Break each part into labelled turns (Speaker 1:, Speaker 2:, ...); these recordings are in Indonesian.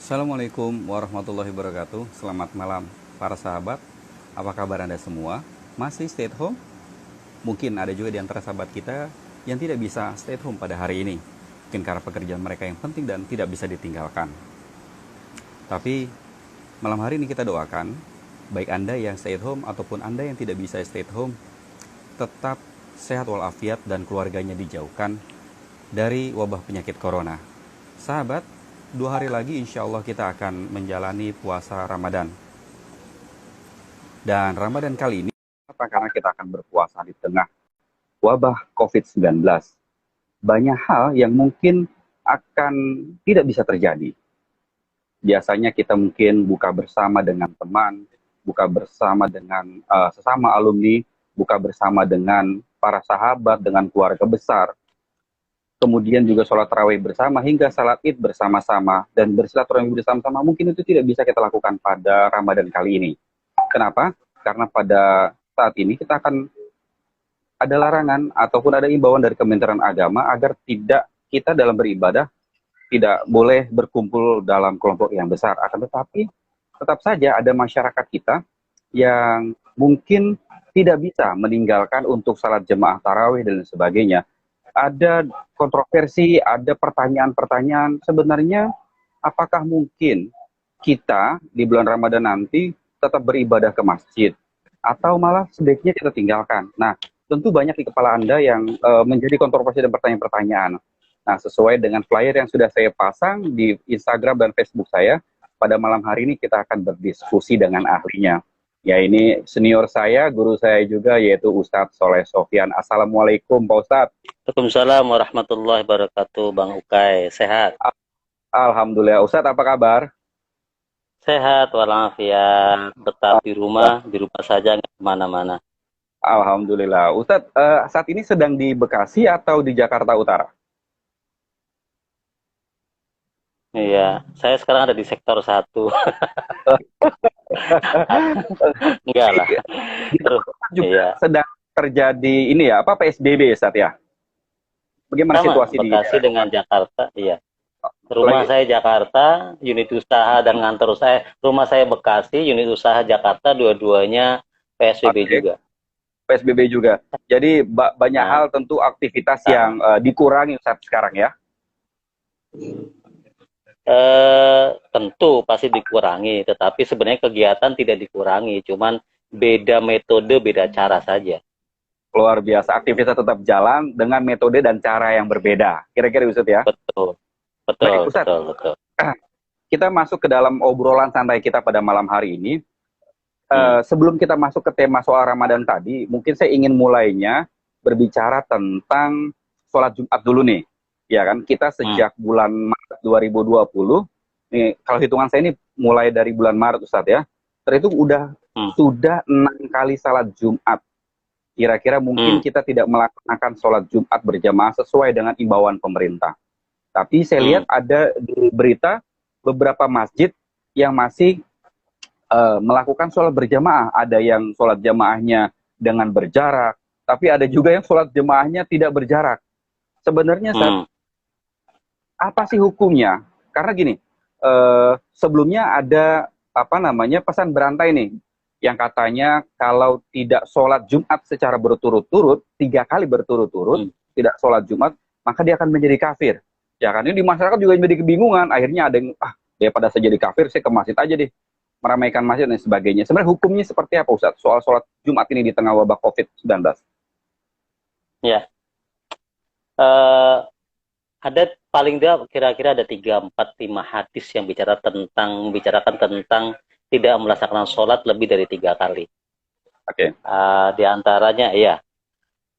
Speaker 1: Assalamualaikum warahmatullahi wabarakatuh. Selamat malam para sahabat. Apa kabar Anda semua? Masih stay at home? Mungkin ada juga di antara sahabat kita yang tidak bisa stay at home pada hari ini. Mungkin karena pekerjaan mereka yang penting dan tidak bisa ditinggalkan. Tapi malam hari ini kita doakan, baik Anda yang stay at home ataupun Anda yang tidak bisa stay at home, tetap sehat walafiat dan keluarganya dijauhkan dari wabah penyakit corona. Sahabat, 2 hari lagi insya Allah kita akan menjalani puasa Ramadan. Dan Ramadan kali ini, karena kita akan berpuasa di tengah wabah COVID-19, banyak hal yang mungkin akan tidak bisa terjadi. Biasanya kita mungkin buka bersama dengan teman, buka bersama dengan sesama alumni, buka bersama dengan para sahabat, dengan keluarga besar. Kemudian juga sholat tarawih bersama, hingga salat id bersama-sama, dan bersilaturahmi bersama-sama, mungkin itu tidak bisa kita lakukan pada Ramadan kali ini. Kenapa? Karena pada saat ini kita akan ada larangan ataupun ada imbauan dari Kementerian Agama agar tidak kita dalam beribadah tidak boleh berkumpul dalam kelompok yang besar. Akan tetapi tetap saja ada masyarakat kita yang mungkin tidak bisa meninggalkan untuk salat jemaah tarawih dan sebagainya. Ada kontroversi, ada pertanyaan-pertanyaan, sebenarnya apakah mungkin kita di bulan Ramadan nanti tetap beribadah ke masjid, atau malah sebaiknya kita tinggalkan. Nah, tentu banyak di kepala Anda yang menjadi kontroversi dan pertanyaan-pertanyaan. Nah, sesuai dengan flyer yang sudah saya pasang di Instagram dan Facebook saya, pada malam hari ini kita akan berdiskusi dengan ahlinya. Ya, ini senior saya, guru saya juga, yaitu Ustadz Soleh Sofyan. Assalamualaikum, Pak Ustadz.
Speaker 2: Waalaikumsalam warahmatullahi wabarakatuh, Bang Ukay. Sehat?
Speaker 1: Alhamdulillah. Ustadz, apa kabar?
Speaker 2: Sehat walafiat. Tetap di rumah saja, nggak kemana-mana.
Speaker 1: Alhamdulillah. Ustadz, saat ini sedang di Bekasi atau di Jakarta Utara?
Speaker 2: Iya, saya sekarang ada di sektor 1. Enggak lah.
Speaker 1: Di
Speaker 2: Terus,
Speaker 1: tempat juga
Speaker 2: iya.
Speaker 1: sedang terjadi ini ya, apa PSBB Ustadz ya? Bagaimana
Speaker 2: Sama,
Speaker 1: situasi di
Speaker 2: Bekasi
Speaker 1: daerah?
Speaker 2: dengan Jakarta, iya. Rumah
Speaker 1: Lagi,
Speaker 2: saya Jakarta, unit usaha dan kantor saya. Rumah saya Bekasi, unit usaha Jakarta, dua-duanya PSBB
Speaker 1: oke,
Speaker 2: juga.
Speaker 1: PSBB juga. Jadi banyak hal
Speaker 2: Nah,
Speaker 1: tentu aktivitas
Speaker 2: nah.
Speaker 1: yang dikurangi Ustadz sekarang ya.
Speaker 2: Tentu pasti dikurangi, tetapi sebenarnya kegiatan tidak dikurangi, cuman beda metode, beda cara saja.
Speaker 1: Luar biasa, aktivitas tetap jalan dengan metode dan cara yang berbeda. Kira-kira Ustadz ya.
Speaker 2: Betul, betul,
Speaker 1: Baik Ustadz,
Speaker 2: betul, betul.
Speaker 1: kita masuk ke dalam obrolan santai kita pada malam hari ini.
Speaker 2: Hmm,
Speaker 1: Sebelum kita masuk ke tema soal Ramadan tadi, mungkin saya ingin mulainya berbicara tentang sholat Jumat dulu nih. Ya kan, kita
Speaker 2: hmm,
Speaker 1: sejak bulan Maret 2020, nih, kalau hitungan saya ini mulai dari bulan Maret Ustadz ya, terhitung
Speaker 2: hmm,
Speaker 1: sudah 6 kali salat Jumat. Kira-kira mungkin
Speaker 2: hmm,
Speaker 1: kita tidak melaksanakan sholat Jumat berjamaah sesuai dengan imbauan pemerintah. Tapi saya lihat
Speaker 2: hmm,
Speaker 1: ada di berita beberapa masjid yang masih melakukan sholat berjamaah. Ada yang sholat jamaahnya dengan berjarak, tapi ada juga yang sholat jamaahnya tidak berjarak. Sebenarnya saat
Speaker 2: hmm,
Speaker 1: apa sih hukumnya? Karena gini, sebelumnya ada apa namanya pesan berantai nih, yang katanya kalau tidak sholat Jumat secara berturut-turut, 3 kali berturut-turut,
Speaker 2: hmm,
Speaker 1: tidak sholat Jumat, maka dia akan menjadi kafir. Ya kan, ini di masyarakat juga menjadi kebingungan. Akhirnya ada yang, daripada saya jadi kafir, saya ke masjid aja deh, meramaikan masjid dan sebagainya. Sebenarnya hukumnya seperti apa Ustaz soal sholat Jumat ini di tengah wabah COVID-19?
Speaker 2: ya. Eh, ada paling tidak kira-kira ada 3, 4, 5 hadis yang membicarakan tentang tidak melaksanakan sholat lebih dari 3 kali.
Speaker 1: Oke.
Speaker 2: Di antaranya, ya.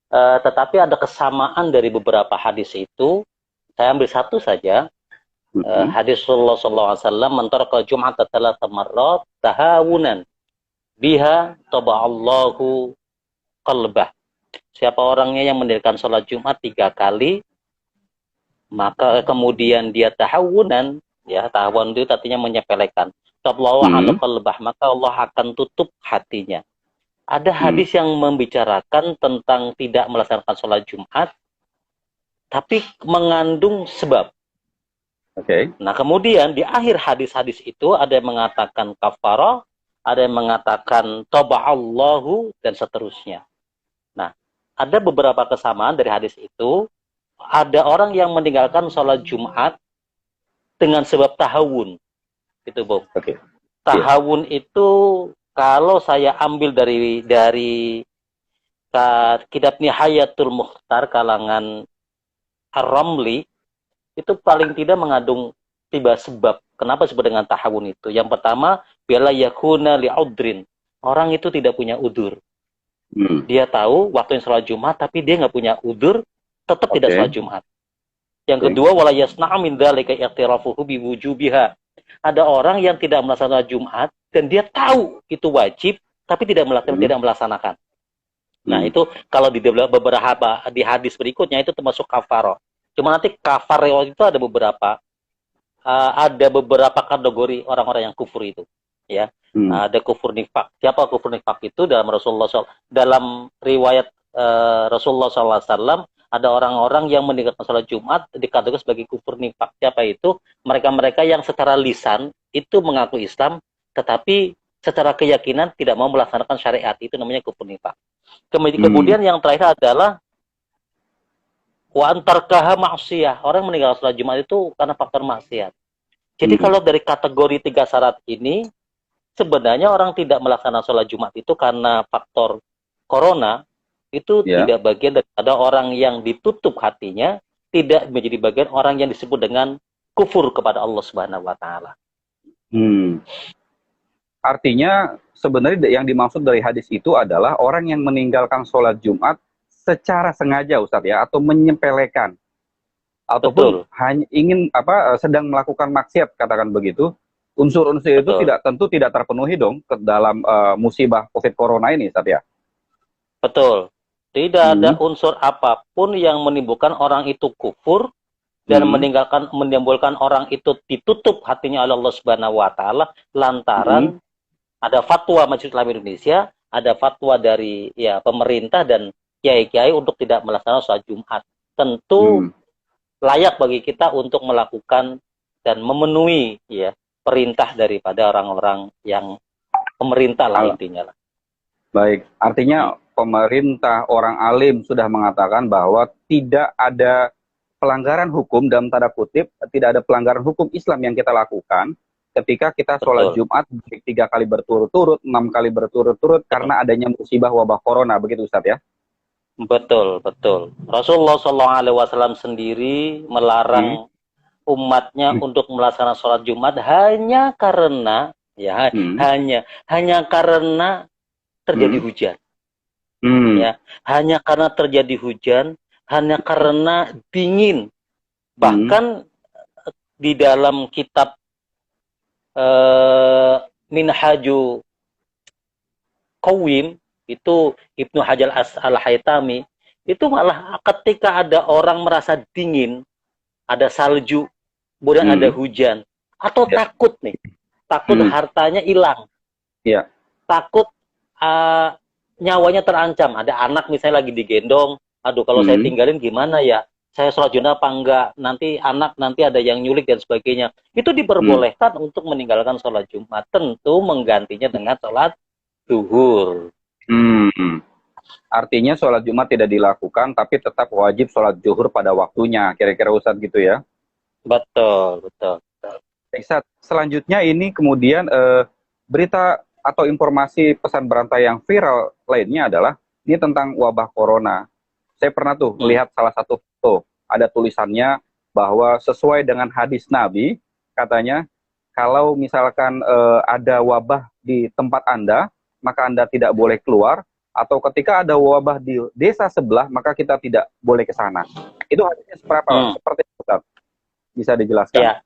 Speaker 2: Tetapi ada kesamaan dari beberapa hadis itu. Saya ambil satu saja.
Speaker 1: Mhm.
Speaker 2: Hadis Rasulullah SAW, mentorqa Jum'at thalatha marrat tahawunan biha taba'allahu qalbah. Siapa orangnya yang mendirikan sholat Jumat 3 kali, maka kemudian dia tahawunan, ya, tahawun itu artinya menyepelekan. Taba'allahu ala
Speaker 1: Mhm.
Speaker 2: qalbah, maka Allah akan tutup hatinya. Ada
Speaker 1: Mhm.
Speaker 2: hadis yang membicarakan tentang tidak melaksanakan sholat Jumat, tapi mengandung sebab.
Speaker 1: Oke.
Speaker 2: Nah, kemudian di akhir hadis-hadis itu ada yang mengatakan kafarah, ada yang mengatakan taba'allahu, dan seterusnya. Nah, ada beberapa kesamaan dari hadis itu. Ada orang yang meninggalkan sholat Jumat dengan sebab tahawun. Gitu, Bung.
Speaker 1: Oke. Iya.
Speaker 2: Tahawun itu kalau saya ambil dari kitab Nihayatul Mukhtar kalangan Ar-Ramli, itu paling tidak mengandung tiga sebab. Kenapa disebut dengan tahawun itu? Yang pertama, biala yakuna li'udrin. Orang itu tidak punya udur. Dia tahu waktu yang sholat Jumat, tapi dia nggak punya udur, tetap tidak sholat Jumat. Yang kedua, wala yasna'a min dzalika i'tirafuhu biwujubiha. Ada orang yang tidak melaksanakan Jumat dan dia tahu itu wajib tapi tidak melaksanakan. Nah, itu kalau di beberapa di hadis berikutnya itu termasuk kafarah. Cuma nanti kafarah itu ada beberapa kategori orang-orang yang kufur itu, ya. Ada kufur nifak. Siapa kufur nifak itu dalam dalam riwayat Rasulullah SAW, ada orang-orang yang meninggalkan sholat Jumat dikategorikan sebagai kufur nifak. Siapa itu? Mereka-mereka yang secara lisan itu mengaku Islam, tetapi secara keyakinan tidak mau melaksanakan syariat. Itu namanya kufur nifak. Kemudian yang terakhir adalah wa antarkaha ma'siyah. Orang meninggalkan sholat Jumat itu karena faktor maksiat. Jadi kalau dari kategori 3 syarat ini, sebenarnya orang tidak melaksanakan sholat Jumat itu karena faktor corona, itu tidak bagian daripada orang yang ditutup hatinya, tidak menjadi bagian orang yang disebut dengan kufur kepada Allah Subhanahu wa taala.
Speaker 1: Artinya sebenarnya yang dimaksud dari hadis itu adalah orang yang meninggalkan sholat Jumat secara sengaja, Ustadz, ya, atau menyepelekan, ataupun hanya ingin sedang melakukan maksiat, katakan begitu. Unsur-unsur itu tentu tidak terpenuhi dong ke dalam musibah COVID Corona ini, Ustadz, ya.
Speaker 2: Betul. Tidak ada unsur apapun yang menimbulkan orang itu kufur dan menimbulkan orang itu ditutup hatinya oleh Allah Subhanahu wa taala lantaran ada fatwa Majelis Ulama Indonesia, ada fatwa dari pemerintah dan kiai-kiai untuk tidak melaksanakan sholat Jumat. Tentu layak bagi kita untuk melakukan dan memenuhi perintah daripada orang-orang yang pemerintah lah intinya lah.
Speaker 1: Baik, artinya pemerintah, orang alim sudah mengatakan bahwa tidak ada pelanggaran hukum dalam tanda kutip, tidak ada pelanggaran hukum Islam yang kita lakukan ketika kita sholat Jumat 3 kali berturut-turut, 6 kali berturut-turut karena adanya musibah wabah corona, begitu Ustadz, ya?
Speaker 2: Betul. Rasulullah SAW sendiri melarang umatnya untuk melaksanakan sholat Jumat hanya karena hanya karena terjadi hujan. Hanya karena terjadi hujan, hanya karena dingin. Bahkan di dalam kitab Minhaju Qawim itu Ibnu Hajar Al-Haytami itu malah ketika ada orang merasa dingin, ada salju, kemudian ada hujan, atau takut hartanya hilang, takut nyawanya terancam, ada anak misalnya lagi digendong, aduh kalau saya tinggalin gimana ya, saya sholat Jumat apa enggak, nanti ada yang nyulik dan sebagainya, itu diperbolehkan untuk meninggalkan sholat Jumat, tentu menggantinya dengan sholat zuhur.
Speaker 1: Artinya sholat Jumat tidak dilakukan, tapi tetap wajib sholat zuhur pada waktunya, kira-kira Ustadz gitu ya?
Speaker 2: Betul.
Speaker 1: Ustadz, selanjutnya ini kemudian berita atau informasi pesan berantai yang viral lainnya adalah ini tentang wabah corona. Saya pernah tuh melihat salah satu foto, ada tulisannya bahwa sesuai dengan hadis Nabi, katanya kalau misalkan ada wabah di tempat Anda, maka Anda tidak boleh keluar, atau ketika ada wabah di desa sebelah, maka kita tidak boleh ke sana. Itu hadisnya seperti itu, bisa dijelaskan?
Speaker 2: Ya.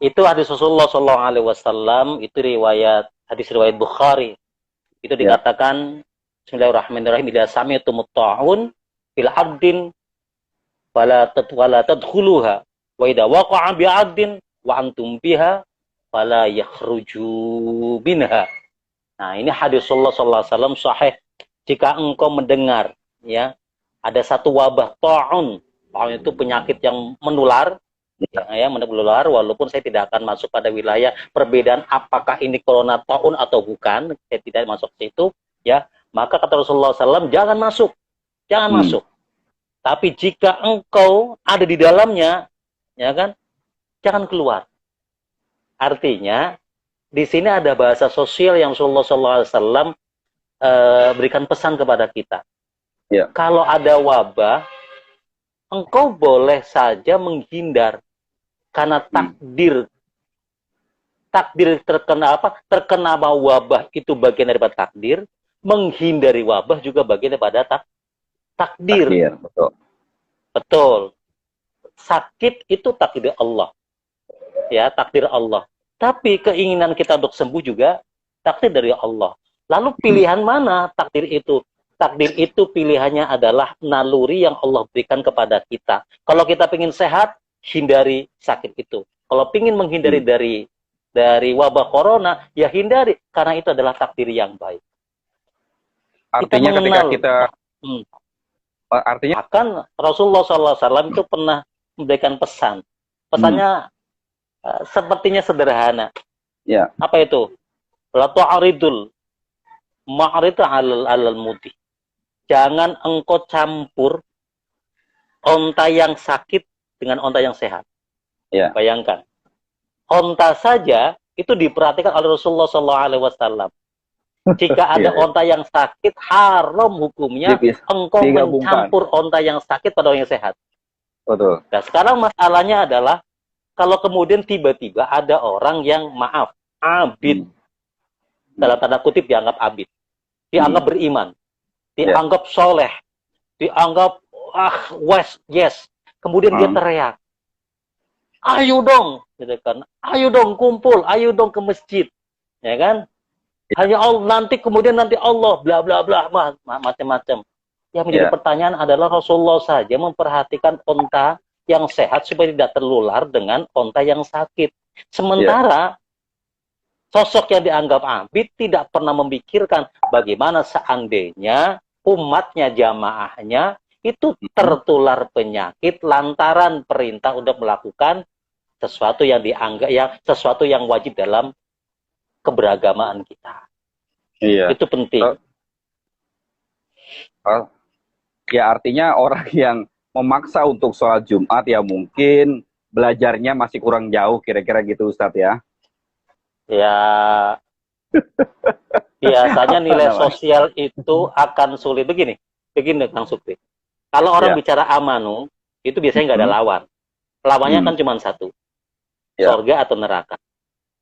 Speaker 2: Itu hadis Rasulullah SAW, itu hadis riwayat Bukhari. Itu dikatakan, Bismillahirrahmanirrahim, idza sami'tumut ta'un fil 'abdin fala tadkhuluha wa idza waqa'a bi 'abdin wa antum biha fala yakhruju minha. Nah, ini hadis Rasulullah SAW sahih. Jika engkau mendengar ada satu wabah ta'un itu penyakit yang menular, ya menular walaupun saya tidak akan masuk pada wilayah perbedaan apakah ini corona taun atau bukan, saya tidak masuk ke situ, ya. Maka kata Rasulullah SAW, jangan masuk, jangan masuk. Tapi jika engkau ada di dalamnya, ya kan, jangan keluar. Artinya di sini ada bahasa sosial yang Rasulullah SAW berikan pesan kepada kita.
Speaker 1: Ya.
Speaker 2: Kalau ada wabah, engkau boleh saja menghindar karena takdir terkena apa? Terkena wabah itu bagian daripada takdir, menghindari wabah juga bagian daripada takdir.
Speaker 1: Betul.
Speaker 2: Betul. Sakit itu takdir Allah. Ya, takdir Allah. Tapi keinginan kita untuk sembuh juga takdir dari Allah. Lalu pilihan mana takdir itu? Takdir itu pilihannya adalah naluri yang Allah berikan kepada kita. Kalau kita ingin sehat, hindari sakit itu. Kalau ingin menghindari dari wabah corona, ya hindari. Karena itu adalah takdir yang baik.
Speaker 1: Artinya
Speaker 2: kita
Speaker 1: ketika kita...
Speaker 2: artinya akan Rasulullah SAW itu pernah memberikan pesan. Pesannya sepertinya sederhana.
Speaker 1: Ya.
Speaker 2: Apa itu? La tu'aridul ma'rita 'alal mudi. Jangan engkau campur onta yang sakit dengan onta yang sehat.
Speaker 1: Ya.
Speaker 2: Bayangkan. Onta saja itu diperhatikan oleh Rasulullah SAW. Jika ada onta yang sakit, haram hukumnya engkau mencampur onta yang sakit pada orang yang sehat.
Speaker 1: Betul.
Speaker 2: Nah, sekarang masalahnya adalah kalau kemudian tiba-tiba ada orang yang abid, dalam tanda kutip dianggap abid, dianggap beriman, dianggap soleh, dianggap yes, kemudian dia teriak, ayo dong, gitu kan, ayo dong kumpul, ayo dong ke masjid, ya kan? Hanya Allah nanti Allah bla bla bla macam-macam. Yang menjadi pertanyaan adalah Rasulullah saja memperhatikan onta yang sehat supaya tidak tertular dengan onta yang sakit. Sementara sosok yang dianggap abid tidak pernah memikirkan bagaimana seandainya umatnya, jamaahnya itu tertular penyakit lantaran perintah untuk melakukan sesuatu yang dianggap sesuatu yang wajib dalam keberagamaan kita.
Speaker 1: Iya.
Speaker 2: Itu penting.
Speaker 1: Ya artinya orang yang memaksa untuk sholat Jumat ya mungkin belajarnya masih kurang jauh kira-kira gitu Ustadz ya.
Speaker 2: Ya biasanya nilai sosial itu akan sulit. Begini Kang Sukri. Kalau orang bicara amanu itu biasanya nggak ada lawan. Lawannya kan cuma satu, surga atau neraka.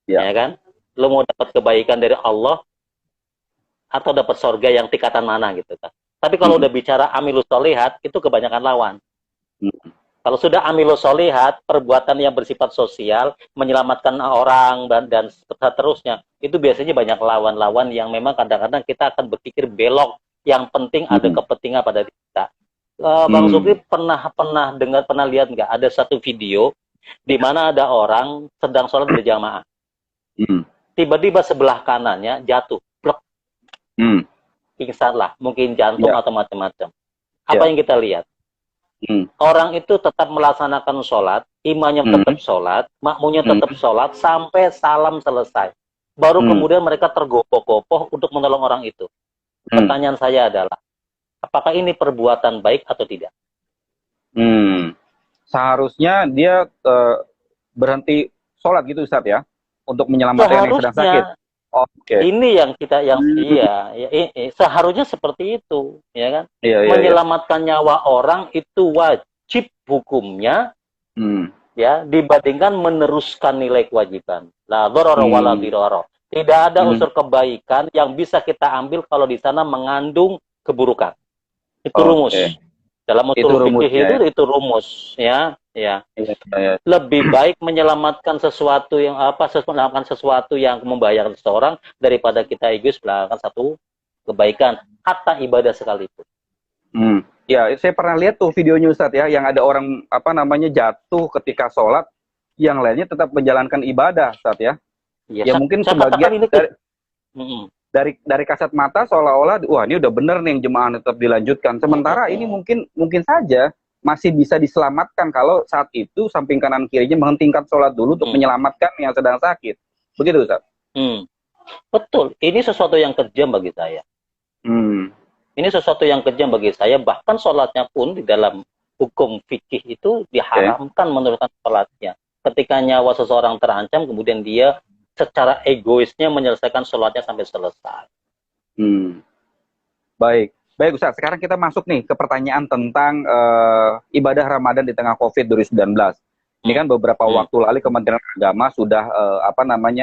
Speaker 2: Ya kan? Lo mau dapat kebaikan dari Allah atau dapat surga yang tingkatan mana gitu kan. Tapi kalau udah bicara amilus solihat, itu kebanyakan lawan. Kalau sudah amilus solihat, perbuatan yang bersifat sosial, menyelamatkan orang dan seterusnya, itu biasanya banyak lawan-lawan yang memang kadang-kadang kita akan berpikir belok. Yang penting ada kepentingan pada diri kita. Bang Sukri pernah lihat nggak? Ada satu video di mana ada orang sedang sholat berjamaah. Tiba-tiba sebelah kanannya jatuh, blok, pingsan lah, mungkin jantung atau macam-macam. Apa yang kita lihat? Orang itu tetap melaksanakan sholat, imamnya tetap sholat, makmumnya tetap sholat sampai salam selesai. Baru kemudian mereka tergopoh-gopoh untuk menolong orang itu. Pertanyaan saya adalah, apakah ini perbuatan baik atau tidak?
Speaker 1: Seharusnya dia berhenti sholat gitu Ustadz ya? Untuk menyelamatkan yang sedang sakit. Ini
Speaker 2: yang kita seharusnya seperti itu, ya kan? Menyelamatkan nyawa orang itu wajib hukumnya, ya, dibandingkan meneruskan nilai kewajiban. La dharara wala dirara. Tidak ada unsur kebaikan yang bisa kita ambil kalau di sana mengandung keburukan. Itu rumus. Dalam usul fikih itu rumus, ya. Lebih baik menyelamatkan sesuatu yang melakukan sesuatu yang membahayakan seseorang daripada kita egois melakukan satu kebaikan, hatta ibadah sekalipun.
Speaker 1: Ya, saya pernah lihat tuh videonya Ustadz ya, yang ada orang jatuh ketika sholat, yang lainnya tetap menjalankan ibadah Ustadz ya. Ya mungkin sebagian dari kasat mata seolah-olah wah ini udah bener nih jemaah tetap dilanjutkan. Sementara ini mungkin saja masih bisa diselamatkan kalau saat itu samping kanan kirinya menghentikan sholat dulu untuk menyelamatkan yang sedang sakit. Begitu, Ustaz?
Speaker 2: Betul. Ini sesuatu yang kejam bagi saya. Ini sesuatu yang kejam bagi saya. Bahkan sholatnya pun di dalam hukum fikih itu diharamkan menurunkan sholatnya. Ketika nyawa seseorang terancam, kemudian dia secara egoisnya menyelesaikan sholatnya sampai selesai.
Speaker 1: Baik. Baik Ustaz, sekarang kita masuk nih ke pertanyaan tentang ibadah Ramadan di tengah COVID 2019. Ini kan beberapa waktu lalu Kementerian Agama sudah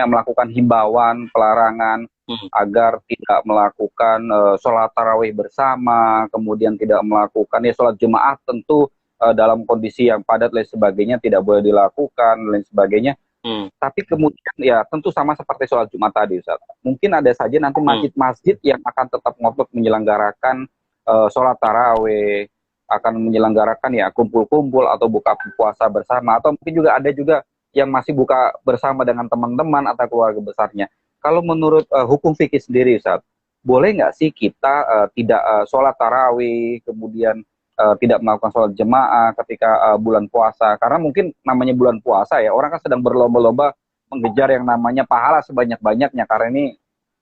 Speaker 1: melakukan himbauan, pelarangan agar tidak melakukan sholat tarawih bersama, kemudian tidak melakukan sholat Jumat tentu dalam kondisi yang padat lain sebagainya tidak boleh dilakukan lain sebagainya. Tapi kemudian ya tentu sama seperti sholat Jumat tadi Ustaz. Mungkin ada saja nanti masjid-masjid yang akan tetap ngotot menyelenggarakan sholat tarawih, akan menyelenggarakan ya kumpul-kumpul atau buka puasa bersama, atau mungkin juga ada juga yang masih buka bersama dengan teman-teman atau keluarga besarnya. Kalau menurut hukum fikih sendiri Ustaz, boleh nggak sih kita tidak sholat tarawih, kemudian tidak melakukan sholat jemaah ketika bulan puasa? Karena mungkin namanya bulan puasa ya, orang kan sedang berlomba-lomba mengejar yang namanya pahala sebanyak-banyaknya, karena ini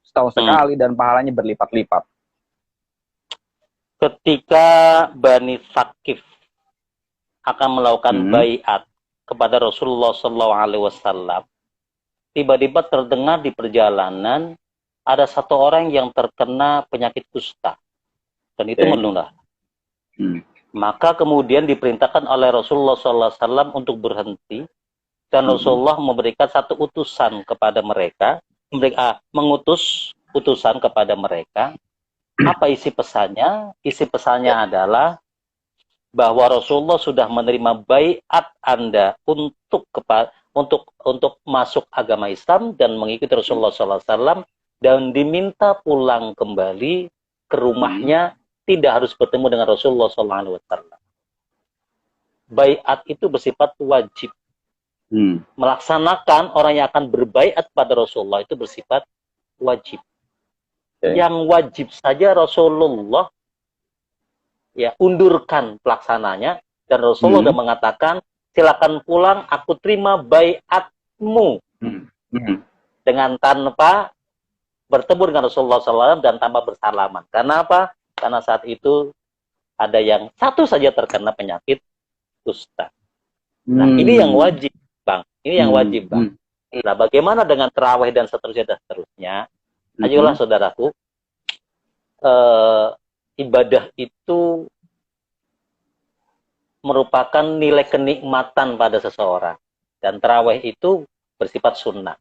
Speaker 1: setahun sekali dan pahalanya berlipat-lipat.
Speaker 2: Ketika Bani Thaqif akan melakukan baiat kepada Rasulullah SAW, tiba-tiba terdengar di perjalanan ada satu orang yang terkena penyakit kusta, dan itu menular. Maka kemudian diperintahkan oleh Rasulullah SAW untuk berhenti, dan Rasulullah memberikan satu utusan kepada mereka, mengutus utusan kepada mereka. Apa isi pesannya? Isi pesannya adalah bahwa Rasulullah sudah menerima baiat Anda untuk masuk agama Islam dan mengikuti Rasulullah SAW, dan diminta pulang kembali ke rumahnya, tidak harus bertemu dengan Rasulullah SAW. Baiat itu bersifat wajib. Melaksanakan orang yang akan berbaiat pada Rasulullah itu bersifat wajib. Yang wajib saja Rasulullah ya undurkan pelaksananya, dan Rasulullah sudah mengatakan, silakan pulang, aku terima baiatmu, dengan tanpa bertemu dengan Rasulullah SAW dan tanpa bersalaman. Karena apa? Karena saat itu ada yang satu saja terkena penyakit kusta. Nah, ini yang wajib, Bang. Ini yang wajib, Bang. Nah, bagaimana dengan tarawih dan seterusnya? Ayolah, saudaraku. Ibadah itu merupakan nilai kenikmatan pada seseorang. Dan tarawih itu bersifat sunnah.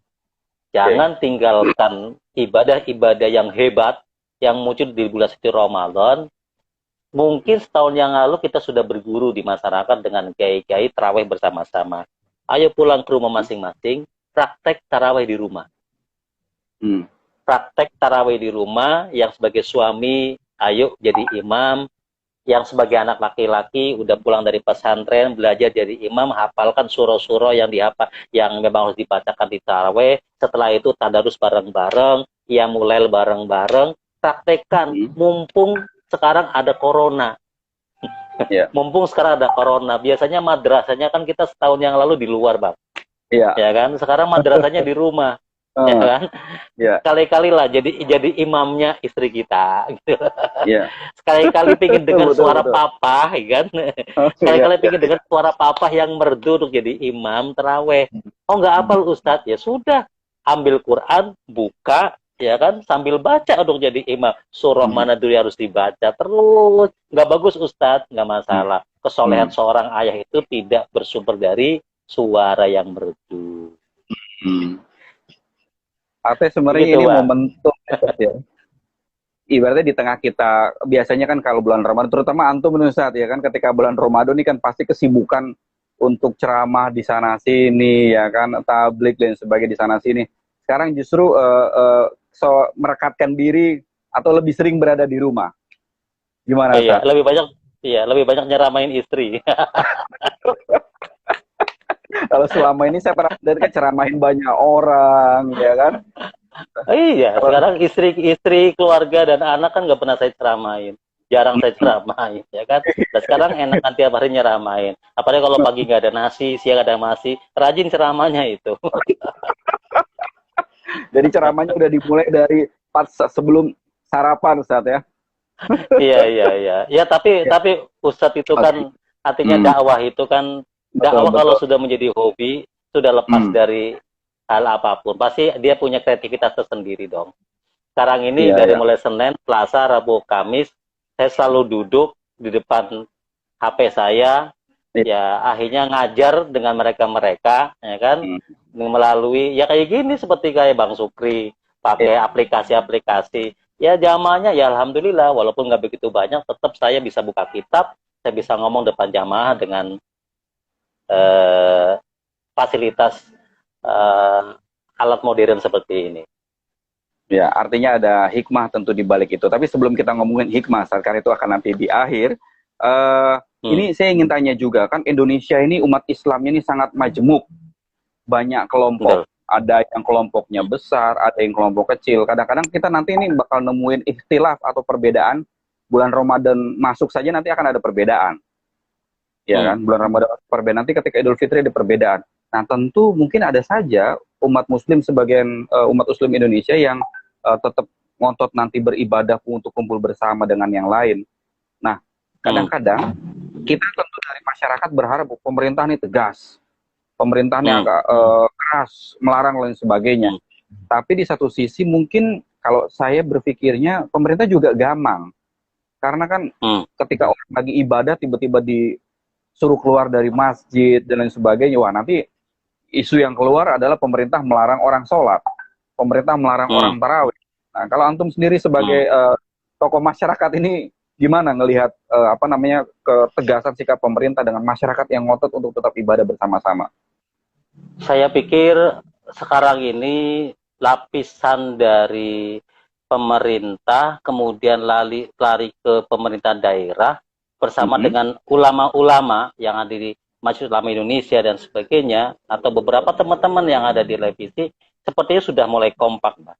Speaker 2: Jangan tinggalkan ibadah-ibadah yang hebat yang muncul di bulan suci Ramadan. Mungkin setahun yang lalu kita sudah berguru di masyarakat dengan kiai-kiai tarawih bersama-sama. Ayo pulang ke rumah masing-masing, praktek tarawih di rumah. Praktek tarawih di rumah, yang sebagai suami, ayo jadi imam. Yang sebagai anak laki-laki, udah pulang dari pesantren, belajar jadi imam, hafalkan surah-surah yang dihafal, yang memang harus dibacakan di tarawih. Setelah itu tadarus bareng-bareng, qiyamul bareng-bareng. Praktekkan, mumpung sekarang ada corona. Mumpung sekarang ada corona. Biasanya madrasahnya kan kita setahun yang lalu di luar, Bang. Ya kan? Sekarang madrasahnya di rumah. Ya kan? Sekali-kali lah jadi imamnya istri kita gitu. Sekali-kali pengen dengar suara papa, ya kan? Sekali-kali pengen dengar suara papa yang merdu untuk jadi imam tarawih. Oh, nggak hafal Ustadz? Ya sudah, ambil Quran, buka, ya kan, sambil baca untuk jadi imam. Surah mana dulu harus dibaca terus. Nggak bagus Ustadz, nggak masalah. Kesolehan seorang ayah itu tidak bersumber dari suara yang merdu.
Speaker 1: Artinya sebenarnya gitu, ini momentum ya. Ibaratnya di tengah kita, biasanya kan kalau bulan Ramadan, terutama antum Ustaz ya kan, ketika bulan Ramadan ini kan pasti kesibukan untuk ceramah di sana sini ya kan, tablik dan sebagainya di sana sini. Sekarang justru merekatkan diri atau lebih sering berada di rumah. Gimana Ustaz?
Speaker 2: Lebih banyak nyeramain istri.
Speaker 1: Kalau selama ini saya pernah dengar ceramahin banyak orang, ya kan?
Speaker 2: Iya, sekarang istri, keluarga dan anak kan nggak pernah saya ceramain. jarang saya ceramain, ya kan. Dan sekarang enakan tiap hari nyeramain. Apalagi kalau pagi nggak ada nasi, siang ada nasi, rajin ceramahnya itu.
Speaker 1: Jadi ceramahnya udah dimulai dari pas sebelum sarapan Ustaz ya.
Speaker 2: Iya, iya, iya. Ya, tapi Ustadz itu
Speaker 1: Oke.
Speaker 2: kan artinya
Speaker 1: Hmm,
Speaker 2: dakwah itu kan
Speaker 1: betul
Speaker 2: dakwah kalau
Speaker 1: betul.
Speaker 2: sudah menjadi hobi, sudah lepas
Speaker 1: Hmm,
Speaker 2: dari hal apapun, pasti dia punya kreativitas tersendiri dong. Sekarang ini
Speaker 1: iya
Speaker 2: dari
Speaker 1: ya.
Speaker 2: mulai Senin, Selasa, Rabu, Kamis, saya selalu duduk di depan HP saya,
Speaker 1: Iya.
Speaker 2: ya akhirnya ngajar dengan mereka-mereka, ya kan,
Speaker 1: Hmm,
Speaker 2: melalui ya kayak gini seperti kayak Bang Sukri, pakai
Speaker 1: iya.
Speaker 2: aplikasi-aplikasi. Ya jamaahnya ya alhamdulillah, walaupun nggak begitu banyak, tetap saya bisa buka kitab, saya bisa ngomong depan jamaah dengan eh, fasilitas eh, alat modern seperti ini.
Speaker 1: Ya, artinya ada hikmah tentu di balik itu. Tapi sebelum kita ngomongin hikmah, karena itu akan nanti di akhir. eh
Speaker 2: Hmm,
Speaker 1: ini saya ingin tanya juga, kan Indonesia ini umat Islamnya ini sangat majemuk, banyak kelompok.
Speaker 2: betul.
Speaker 1: Ada yang kelompoknya besar, ada yang kelompok kecil. Kadang-kadang kita nanti ini bakal nemuin ikhtilaf atau perbedaan. Bulan Ramadan masuk saja nanti akan ada perbedaan. Ya
Speaker 2: Hmm,
Speaker 1: kan, bulan Ramadan perbedaan, nanti ketika Idul Fitri ada perbedaan. Nah, tentu mungkin ada saja umat Muslim, sebagian umat Muslim Indonesia yang tetap ngotot nanti beribadah untuk kumpul bersama dengan yang lain. Nah,
Speaker 2: hmm,
Speaker 1: kadang-kadang kita tentu dari masyarakat berharap pemerintah ini tegas, pemerintahnya
Speaker 2: hmm,
Speaker 1: agak keras, melarang dan lain sebagainya.
Speaker 2: hmm,
Speaker 1: Tapi di satu sisi mungkin kalau saya berpikirnya pemerintah juga gamang, karena kan
Speaker 2: hmm.
Speaker 1: ketika orang lagi ibadah tiba-tiba disuruh keluar dari masjid dan lain sebagainya, wah nanti isu yang keluar adalah pemerintah melarang orang sholat, pemerintah melarang
Speaker 2: Hmm,
Speaker 1: orang tarawih. Nah, kalau antum sendiri
Speaker 2: hmm.
Speaker 1: sebagai tokoh masyarakat ini gimana ngelihat apa namanya ketegasan sikap pemerintah dengan masyarakat yang ngotot untuk tetap ibadah bersama-sama?
Speaker 2: Saya pikir sekarang ini lapisan dari pemerintah, kemudian lari ke pemerintah daerah, bersama
Speaker 1: Mm-mm.
Speaker 2: dengan ulama-ulama yang ada di Majelis Ulama Indonesia dan sebagainya, atau beberapa teman-teman yang ada di revisi, sepertinya sudah mulai kompak, Pak.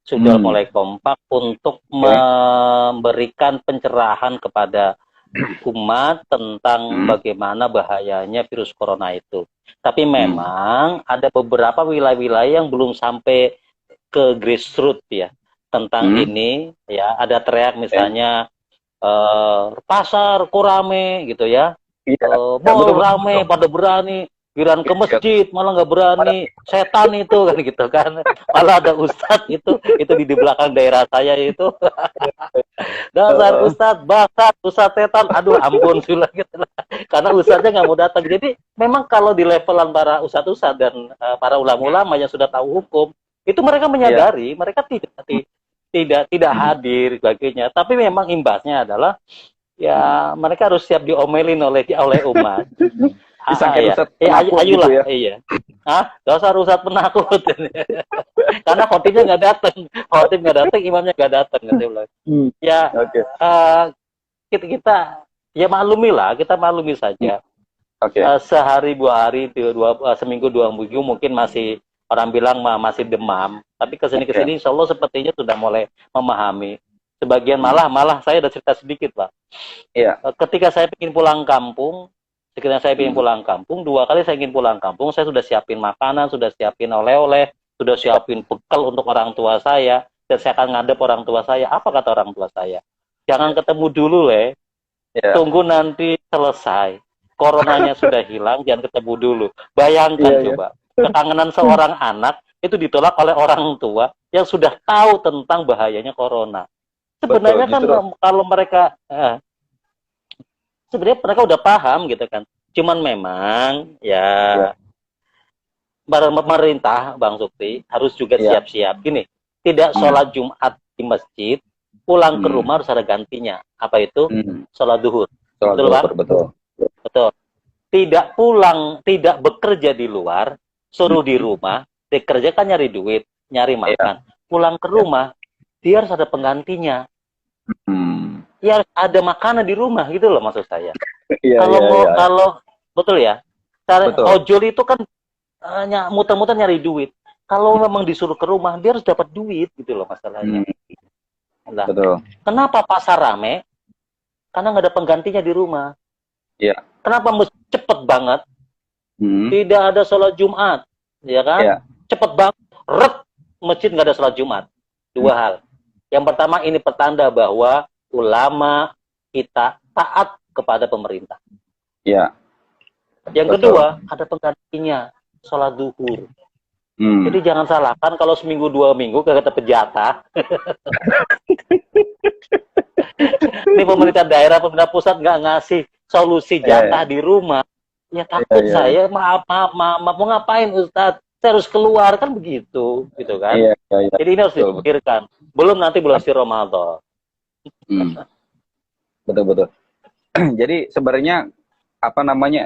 Speaker 2: Sudah
Speaker 1: Hmm,
Speaker 2: mulai kompak untuk
Speaker 1: oke.
Speaker 2: memberikan pencerahan kepada umat tentang
Speaker 1: Hmm,
Speaker 2: bagaimana bahayanya virus corona itu. Tapi
Speaker 1: hmm,
Speaker 2: memang ada beberapa wilayah-wilayah yang belum sampai ke grassroots ya tentang
Speaker 1: hmm,
Speaker 2: ini ya. Ada teriak
Speaker 1: ya.
Speaker 2: misalnya pasar kok rame gitu ya,
Speaker 1: Iya, ya,
Speaker 2: mall
Speaker 1: betul betul
Speaker 2: rame
Speaker 1: betul.
Speaker 2: pada berani, giliran ke
Speaker 1: Iya.
Speaker 2: masjid malah nggak
Speaker 1: Pada-
Speaker 2: berani, setan itu kan gitu kan. Malah ada ustadz itu di belakang daerah saya itu, dasar
Speaker 1: eh,
Speaker 2: ustadz bangsat, ustadz setan, aduh ampun sulah gitu lah. Karena ustadznya nggak mau datang. Jadi memang kalau di levelan para ustadz-ustadz dan para ulama-ulama yang sudah tahu hukum, itu mereka
Speaker 1: iya.
Speaker 2: menyadari mereka tidak
Speaker 1: Hmm.
Speaker 2: hadir sebagainya. Tapi memang imbasnya adalah
Speaker 1: Hmm.
Speaker 2: ya mereka harus siap diomelin oleh umat.
Speaker 1: Disangka
Speaker 2: Ya,
Speaker 1: Ustadz penakut gitu
Speaker 2: ayolah,
Speaker 1: ya.
Speaker 2: iya. Dasar ustadz penakut. Karena khotibnya nggak datang, khotib nggak datang, imamnya nggak datang, gitu loh.
Speaker 1: Hmm.
Speaker 2: Ya,
Speaker 1: Oke.
Speaker 2: eh, kita ya maklumi lah, kita maklumi
Speaker 1: Hmm.
Speaker 2: saja.
Speaker 1: Oke.
Speaker 2: Sehari 2 hari, seminggu 2 minggu mungkin masih orang bilang masih demam, tapi kesini
Speaker 1: Iya.
Speaker 2: kesini Insya Allah sepertinya sudah mulai memahami. Sebagian
Speaker 1: Hmm.
Speaker 2: malah saya ada cerita sedikit, Pak.
Speaker 1: Iya.
Speaker 2: Ketika saya ingin pulang kampung, sekiranya saya ingin
Speaker 1: Hmm.
Speaker 2: pulang kampung, 2 kali saya ingin pulang kampung, saya sudah siapin makanan, sudah siapin oleh-oleh, sudah siapin bekal untuk orang tua saya, dan saya akan ngadep orang tua saya. Apa kata orang tua saya? Jangan ketemu dulu,
Speaker 1: Iya.
Speaker 2: tunggu nanti selesai. Coronanya sudah hilang, jangan ketemu dulu. Bayangkan
Speaker 1: Iya, iya.
Speaker 2: coba, kekangenan seorang anak itu ditolak oleh orang tua yang sudah tahu tentang bahayanya corona.
Speaker 1: Betul.
Speaker 2: Sebenarnya kan
Speaker 1: Justru
Speaker 2: kalau mereka sebenarnya mereka udah paham gitu kan. Cuman memang ya
Speaker 1: ya.
Speaker 2: pemerintah Bang Sukri harus juga
Speaker 1: Iya.
Speaker 2: siap-siap. Gini, tidak
Speaker 1: Hmm.
Speaker 2: sholat Jumat di masjid, pulang ke
Speaker 1: Hmm.
Speaker 2: rumah harus ada gantinya. Apa itu?
Speaker 1: Hmm.
Speaker 2: Sholat duhur.
Speaker 1: Sholat
Speaker 2: Betul Bang?
Speaker 1: zuhur, betul.
Speaker 2: Betul. Tidak pulang, tidak bekerja di luar, suruh di
Speaker 1: Hmm.
Speaker 2: rumah, bekerja kan nyari duit, nyari
Speaker 1: Iya.
Speaker 2: makan. Pulang ke
Speaker 1: Iya.
Speaker 2: rumah, dia harus ada penggantinya.
Speaker 1: Hmm.
Speaker 2: Ya harus ada makanan di rumah gitu loh maksud saya.
Speaker 1: Iya,
Speaker 2: Kalau
Speaker 1: iya,
Speaker 2: mau
Speaker 1: iya.
Speaker 2: kalau betul ya, cara
Speaker 1: Betul.
Speaker 2: ojol itu kan hanya muter-muter nyari duit. Kalau memang disuruh ke rumah, dia harus dapat duit gitu loh masalahnya.
Speaker 1: Hmm.
Speaker 2: Nah,
Speaker 1: Betul.
Speaker 2: kenapa pasar rame? karena nggak ada penggantinya di rumah.
Speaker 1: Iya.
Speaker 2: Kenapa mesti cepet banget? Tidak ada sholat Jumat, ya kan?
Speaker 1: Iya.
Speaker 2: Cepet banget, masjid nggak ada sholat Jumat. Dua hal. Yang pertama, ini pertanda bahwa ulama kita taat kepada pemerintah.
Speaker 1: Iya.
Speaker 2: Yang kedua, ada penggantinya, sholat duhur. Jadi jangan salahkan kalau seminggu 2 minggu kata penjatah. Ini pemerintah daerah, pemerintah pusat nggak ngasih solusi jatah di rumah. Ya takut saya, maaf, mau ngapain Ustadz? Saya harus keluar, kan begitu, gitu kan? Jadi ini harus dipikirkan. Belum nanti bulan Ramadan.
Speaker 1: Betul. Jadi sebenarnya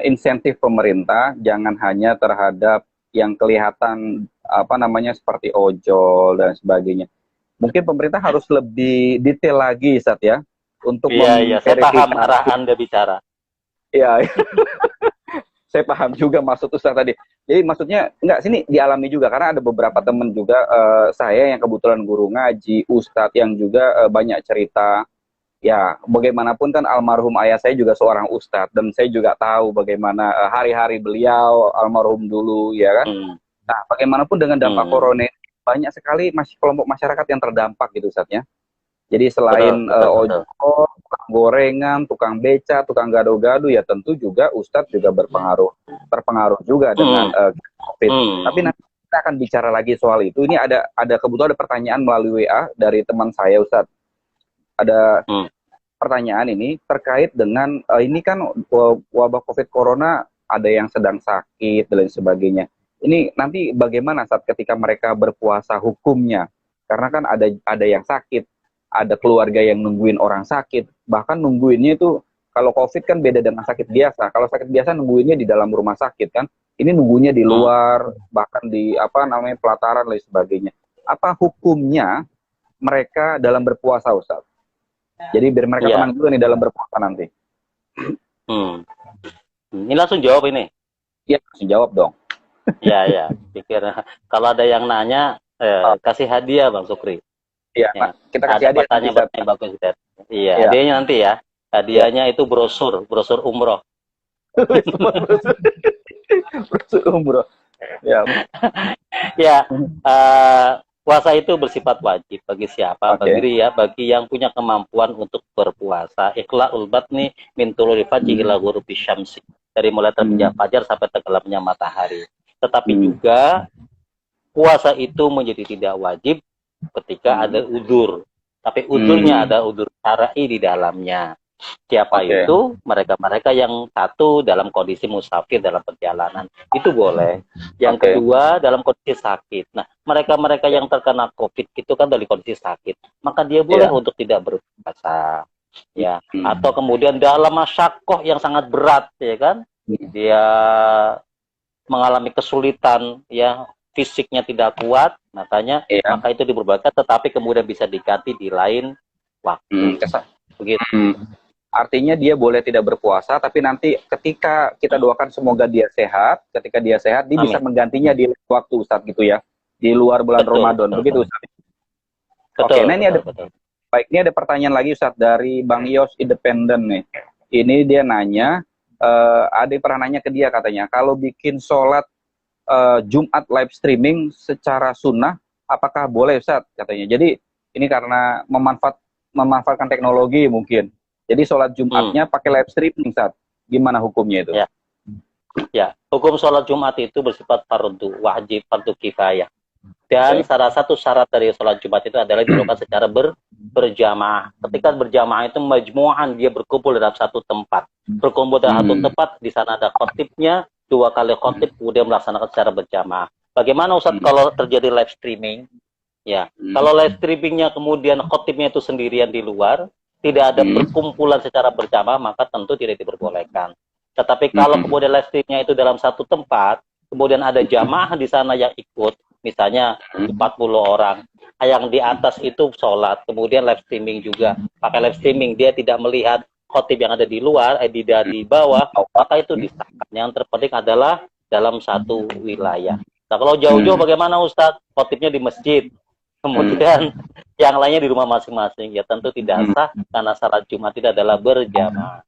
Speaker 1: insentif pemerintah jangan hanya terhadap yang kelihatan seperti ojol dan sebagainya. Mungkin pemerintah harus lebih detail lagi, Ustaz ya, untuk
Speaker 2: Iya, saya paham arah Anda bicara.
Speaker 1: Iya. Saya paham juga maksud Ustaz tadi. Jadi maksudnya sini dialami juga karena ada beberapa teman juga saya yang kebetulan guru ngaji, Ustadz yang juga banyak cerita. Ya, bagaimanapun kan almarhum ayah saya juga seorang ustadz dan saya juga tahu bagaimana hari-hari beliau almarhum dulu, ya kan. Nah, bagaimanapun dengan dampak corona banyak sekali kelompok masyarakat yang terdampak gitu, Ustadz ya. Jadi selain ojol, tukang gorengan, tukang beca, tukang gado-gado, ya tentu juga ustadz juga terpengaruh juga dengan COVID. Tapi nanti kita akan bicara lagi soal itu. Ini ada kebetulan ada pertanyaan melalui WA dari teman saya, Ustadz. Ada pertanyaan ini terkait dengan ini kan wabah COVID Corona, ada yang sedang sakit dan lain sebagainya. Ini nanti bagaimana saat ketika mereka berpuasa hukumnya? Karena kan ada yang sakit, ada keluarga yang nungguin orang sakit, bahkan nungguinnya itu kalau COVID kan beda dengan sakit biasa. Kalau sakit biasa nungguinnya di dalam rumah sakit kan, ini nunggunya di luar, bahkan di pelataran dan lain sebagainya. Apa hukumnya mereka dalam berpuasa, Ustaz? Jadi biar mereka tenang juga nih dalam berpuasa nanti.
Speaker 2: Ini langsung jawab ini.
Speaker 1: Iya, langsung jawab dong.
Speaker 2: Iya. Pikir kalau ada yang nanya, kasih hadiah Bang Sukri.
Speaker 1: Iya, kita kasih hadiah.
Speaker 2: Pertanyaan yang bagus, Iya, hadiahnya nanti ya. Hadiahnya itu brosur umroh.
Speaker 1: Brosur umroh. Ya.
Speaker 2: Puasa itu bersifat wajib bagi siapa? Bagi yang punya kemampuan untuk berpuasa. Iqla'ul batni min tulul fajri ila ghurubi syamsi. Dari mulai terbitnya fajar sampai tenggelamnya matahari. Tetapi juga puasa itu menjadi tidak wajib ketika ada udzur. Tapi udzurnya ada udzur syar'i di dalamnya. Siapa itu? Mereka-mereka yang satu dalam kondisi musafir dalam perjalanan, itu boleh. Yang kedua dalam kondisi sakit. Nah, mereka-mereka yang terkena COVID itu kan dari kondisi sakit, maka dia boleh untuk tidak berpuasa, ya. Atau kemudian dalam masyakoh yang sangat berat, ya kan, dia mengalami kesulitan, ya, fisiknya tidak kuat, maka itu diperbolehkan, tetapi kemudian bisa diganti di lain waktu. Begitu.
Speaker 1: Artinya dia boleh tidak berpuasa, tapi nanti ketika kita doakan semoga dia sehat, ketika dia sehat, dia bisa menggantinya di waktu, Ustadz, gitu ya, di luar bulan Ramadan, begitu, Ustadz. Nah ini ini ada pertanyaan lagi, Ustadz, dari Bang Yos Independen nih. Ini dia nanya, ada yang pernah nanya ke dia katanya, kalau bikin sholat Jumat live streaming secara sunnah, apakah boleh, Ustadz, katanya. Jadi ini karena memanfaatkan teknologi mungkin. Jadi sholat Jumatnya pakai live streaming, Ustaz. Gimana hukumnya itu?
Speaker 2: Ya, hukum sholat Jumat itu bersifat fardu wajib, fardu kifayah. Dan salah satu syarat dari sholat Jumat itu adalah dilakukan secara berjamaah. Ketika berjamaah itu majmu'an, dia berkumpul dalam satu tempat. Berkumpul dalam satu tempat, di sana ada khotibnya, 2 kali khotib, kemudian melaksanakan secara berjamaah. Bagaimana, Ustaz, kalau terjadi live streaming? Ya, kalau live streamingnya kemudian khotibnya itu sendirian di luar, tidak ada perkumpulan secara berjamaah, maka tentu tidak diperbolehkan. Tetapi kalau kemudian live streamingnya itu dalam satu tempat, kemudian ada jamaah di sana yang ikut, misalnya 40 orang, yang di atas itu sholat, kemudian live streaming juga, pakai live streaming, dia tidak melihat khotib yang ada di luar, di bawah, maka itu disahkan. Yang terpenting adalah dalam satu wilayah. Nah, kalau jauh-jauh bagaimana, Ustadz? Khotibnya di masjid. Kemudian yang lainnya di rumah masing-masing, ya tentu tidak sah karena salat Jumat itu adalah berjamaah.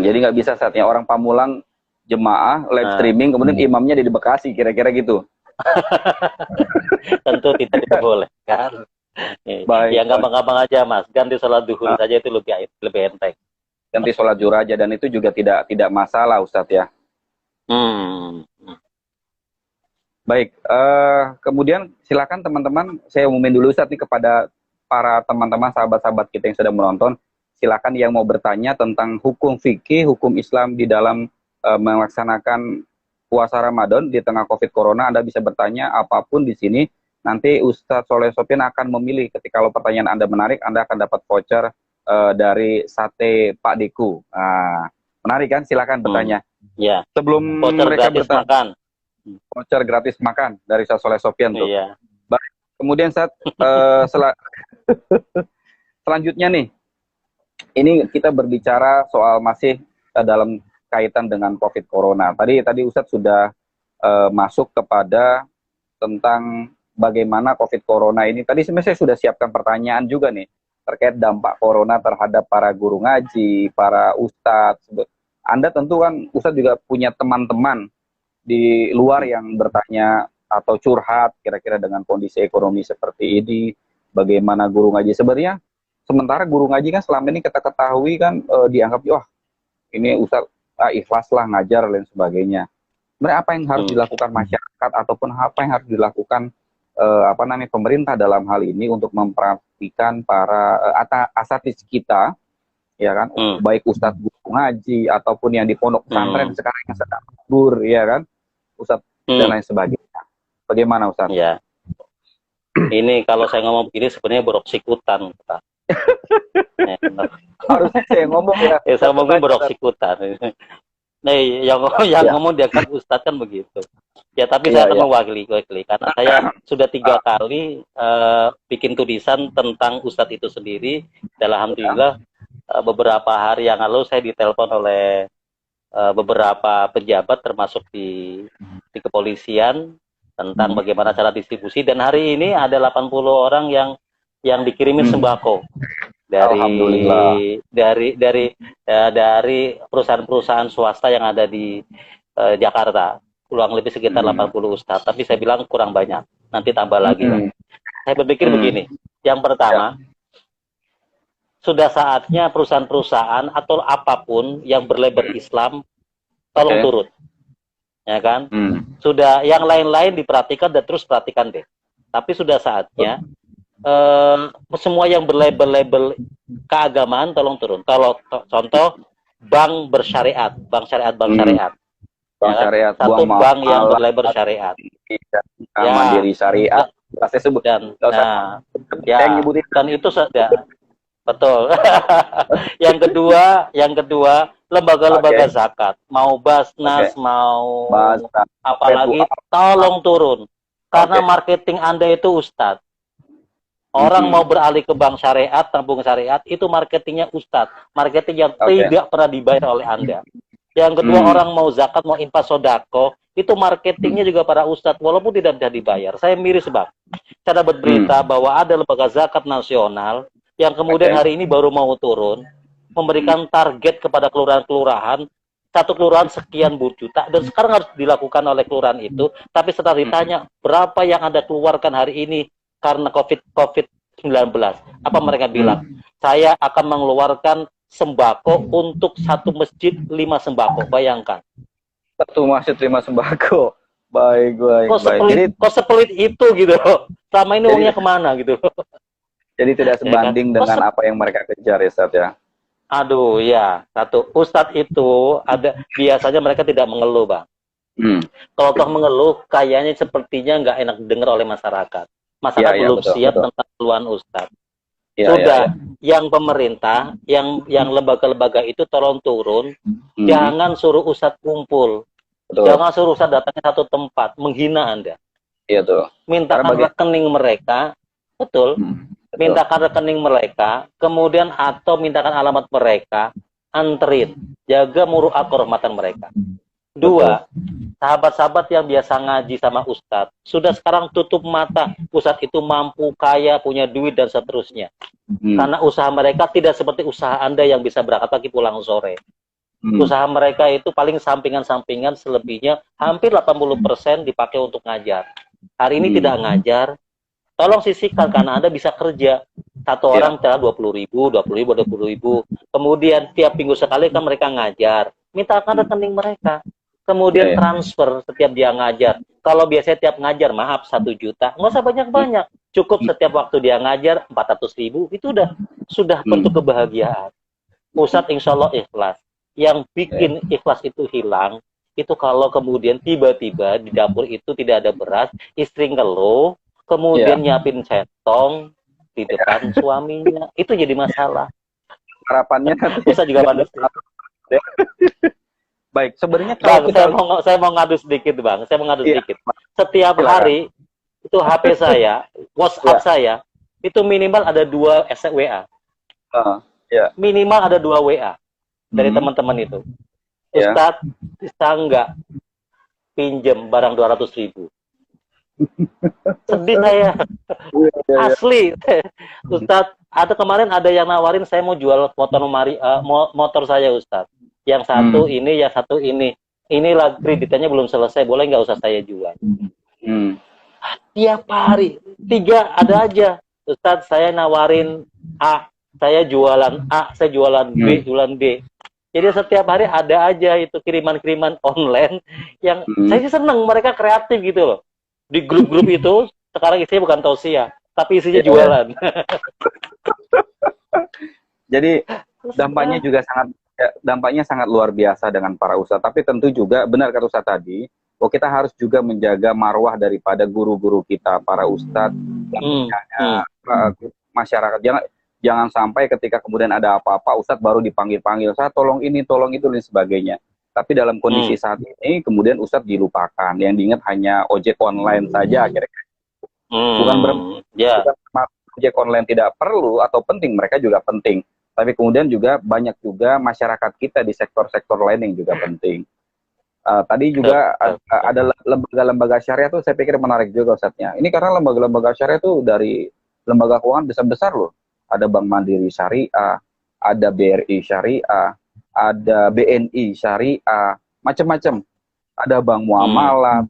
Speaker 1: Jadi nggak bisa saatnya orang Pamulang jemaah live streaming, kemudian imamnya di Bekasi, kira-kira gitu.
Speaker 2: Tentu tidak dibolehkan.
Speaker 1: Baik,
Speaker 2: Ya gampang-gampang aja Mas, ganti sholat duhur saja itu lebih enteng.
Speaker 1: ganti sholat zuhur aja, dan itu juga tidak masalah Ustadz ya. Baik, kemudian silakan teman-teman, saya umumin dulu Ustadz nih kepada para teman-teman sahabat-sahabat kita yang sedang menonton. Silakan yang mau bertanya tentang hukum fikih, hukum Islam di dalam melaksanakan puasa Ramadan di tengah COVID Corona, Anda bisa bertanya apapun di sini. Nanti Ustadz Soleh Sopyan akan memilih, ketika kalau pertanyaan Anda menarik, Anda akan dapat voucher dari sate Pak Deku. Menarik kan? Silakan bertanya.
Speaker 2: Ya.
Speaker 1: Sebelum
Speaker 2: voucher
Speaker 1: mereka
Speaker 2: bertanya,
Speaker 1: voucher gratis makan dari Ustadz Soleh Sopyan tuh.
Speaker 2: Iya.
Speaker 1: Baik. Kemudian selanjutnya nih, ini kita berbicara soal masih dalam kaitan dengan COVID Corona. Tadi Ustadz sudah masuk kepada tentang bagaimana COVID Corona ini. Tadi sebenarnya saya sudah siapkan pertanyaan juga nih terkait dampak Corona terhadap para guru ngaji, para ustadz. Anda tentu kan Ustadz juga punya teman-teman di luar yang bertanya atau curhat kira-kira dengan kondisi ekonomi seperti ini, bagaimana guru ngaji sebenarnya. Sementara guru ngaji kan selama ini kita ketahui kan dianggap, wah ini Ustadz ikhlas lah ngajar dan sebagainya. Sebenarnya apa yang harus dilakukan masyarakat ataupun apa yang harus dilakukan pemerintah dalam hal ini untuk memperhatikan para asatidz kita, ya kan, baik Ustadz guru ngaji ataupun yang di pondok pesantren sekarang yang sedang libur, ya kan, Ustadz dan lain sebagainya. Bagaimana Ustadz?
Speaker 2: Ya. Ini kalau saya ngomong begini sebenarnya beroksikutan.
Speaker 1: Harusnya saya ngomong ya.
Speaker 2: Saya ngomong beroksikutan. Nih, yang ngomong dia kan Ustadz kan begitu. Ya, tapi saya akan mewakili karena saya sudah 3 kali bikin tulisan tentang Ustadz itu sendiri. Dan alhamdulillah beberapa hari yang lalu saya ditelepon oleh beberapa pejabat termasuk di kepolisian tentang bagaimana cara distribusi, dan hari ini ada 80 orang yang dikirimin sembako dari perusahaan-perusahaan swasta yang ada di Jakarta, kurang lebih sekitar 80 ustadz, tapi saya bilang kurang banyak, nanti tambah lagi lah. Saya berpikir begini, yang pertama, sudah saatnya perusahaan-perusahaan atau apapun yang berlabel Islam tolong turun, ya kan? Sudah, yang lain-lain diperhatikan dan terus perhatikan deh, tapi sudah saatnya semua yang berlabel-label keagamaan tolong turun. Kalau contoh bank bersyariat, bank syariat,
Speaker 1: Bank syariat,
Speaker 2: satu bank yang berlabel syariat,
Speaker 1: Mandiri Syariat, saya sebut
Speaker 2: dan itu sudah betul. Yang kedua lembaga-lembaga zakat, mau Basnas, mau apalagi, tolong turun, karena marketing Anda itu Ustadz. Orang mau beralih ke bank syariat, tabung syariat, itu marketingnya Ustadz, marketing yang tidak pernah dibayar oleh Anda. Yang kedua, orang mau zakat, mau infak sodako, itu marketingnya juga para Ustadz, walaupun tidak bisa dibayar. Saya miris Bang, cara berberita bahwa ada lembaga zakat nasional yang kemudian hari ini baru mau turun, memberikan target kepada kelurahan-kelurahan, satu kelurahan sekian juta, dan sekarang harus dilakukan oleh kelurahan itu, tapi setelah ditanya berapa yang Anda keluarkan hari ini karena COVID-19, apa mereka bilang? Saya akan mengeluarkan sembako untuk satu masjid 5 sembako. Bayangkan.
Speaker 1: Satu masjid 5 sembako. Baik.
Speaker 2: Kok sepelit itu gitu? Selama ini uangnya kemana gitu?
Speaker 1: Jadi tidak sebanding dengan apa yang mereka kejar ya Ustadz ya?
Speaker 2: Aduh ya, satu. Ustadz itu biasanya mereka tidak mengeluh Bang. Kalau toh mengeluh, kayaknya sepertinya nggak enak didengar oleh masyarakat. Masyarakat belum siap tentang keluhan Ustadz. Sudah, yang pemerintah, yang lembaga-lembaga itu tolong turun, jangan suruh Ustadz kumpul, jangan suruh Ustadz datangnya satu tempat, menghina Anda.
Speaker 1: Iya tuh.
Speaker 2: Mintakan rekening mereka, mintakan rekening mereka, kemudian atau mintakan alamat mereka, anterin, jaga muru'ah kehormatan mereka. Dua, sahabat-sahabat yang biasa ngaji sama Ustadz, sudah sekarang tutup mata, Ustadz itu mampu, kaya, punya duit, dan seterusnya. Karena usaha mereka tidak seperti usaha Anda yang bisa berangkat pagi pulang sore. Usaha mereka itu paling sampingan-sampingan, selebihnya hampir 80% dipakai untuk ngajar. Hari ini tidak ngajar, tolong sisihkan karena Anda bisa kerja. Satu orang telah 20.000, 20.000, 20.000. Kemudian tiap minggu sekali kan mereka ngajar. Mintakan rekening mereka. Kemudian transfer setiap dia ngajar. Kalau biasanya tiap ngajar, maaf 1 juta, nggak usah banyak-banyak. Cukup setiap waktu dia ngajar 400.000, itu sudah bentuk kebahagiaan. Ustadz insya Allah ikhlas. Yang bikin ikhlas itu hilang, itu kalau kemudian tiba-tiba di dapur itu tidak ada beras, istri ngeluh, kemudian nyiapin centong di depan suaminya, itu jadi masalah.
Speaker 1: Harapannya
Speaker 2: Ustadz juga manusia.
Speaker 1: Baik, sebenarnya
Speaker 2: Bang, saya mau ngadu sedikit, Bang. Saya mau ngadu sedikit. Setiap hari itu HP saya, WhatsApp saya, itu minimal ada 2 WA. Minimal ada 2 WA dari teman-teman itu. Ustadz, bisa nggak pinjem barang 200.000? Sedih saya. Asli. Ustadz, kemarin ada yang nawarin saya mau jual motor saya, Ustadz. Yang satu ini, yang satu ini. Inilah kreditannya belum selesai, boleh nggak usah saya jual? Tiap hari 3 ada aja. Ustadz, saya nawarin A, saya jualan A, saya jualan B, jualan B. Jadi setiap hari ada aja itu kiriman-kiriman online yang saya sih seneng, mereka kreatif gitu loh. Di grup-grup itu sekarang isinya bukan tausiah, tapi isinya jualan.
Speaker 1: Jadi dampaknya sangat luar biasa dengan para ustadz. Tapi tentu juga benar kata Ustadz tadi, bahwa kita harus juga menjaga marwah daripada guru-guru kita, para ustadz, masyarakat. Jangan sampai ketika kemudian ada apa-apa, ustadz baru dipanggil-panggil, saya tolong ini, tolong itu, dan sebagainya. Tapi dalam kondisi saat ini, kemudian ustadz dilupakan. Yang diingat hanya ojek online saja akhirnya. Bukan ojek online tidak perlu atau penting, mereka juga penting. Tapi kemudian juga banyak juga masyarakat kita di sektor-sektor lain yang juga penting. Tadi juga ada lembaga-lembaga syariah tuh saya pikir menarik juga Ustadznya. Ini karena lembaga-lembaga syariah tuh dari lembaga keuangan besar-besar loh. Ada Bank Mandiri Syariah, ada BRI Syariah, ada BNI Syariah, macam-macam. Ada Bank Muamalah,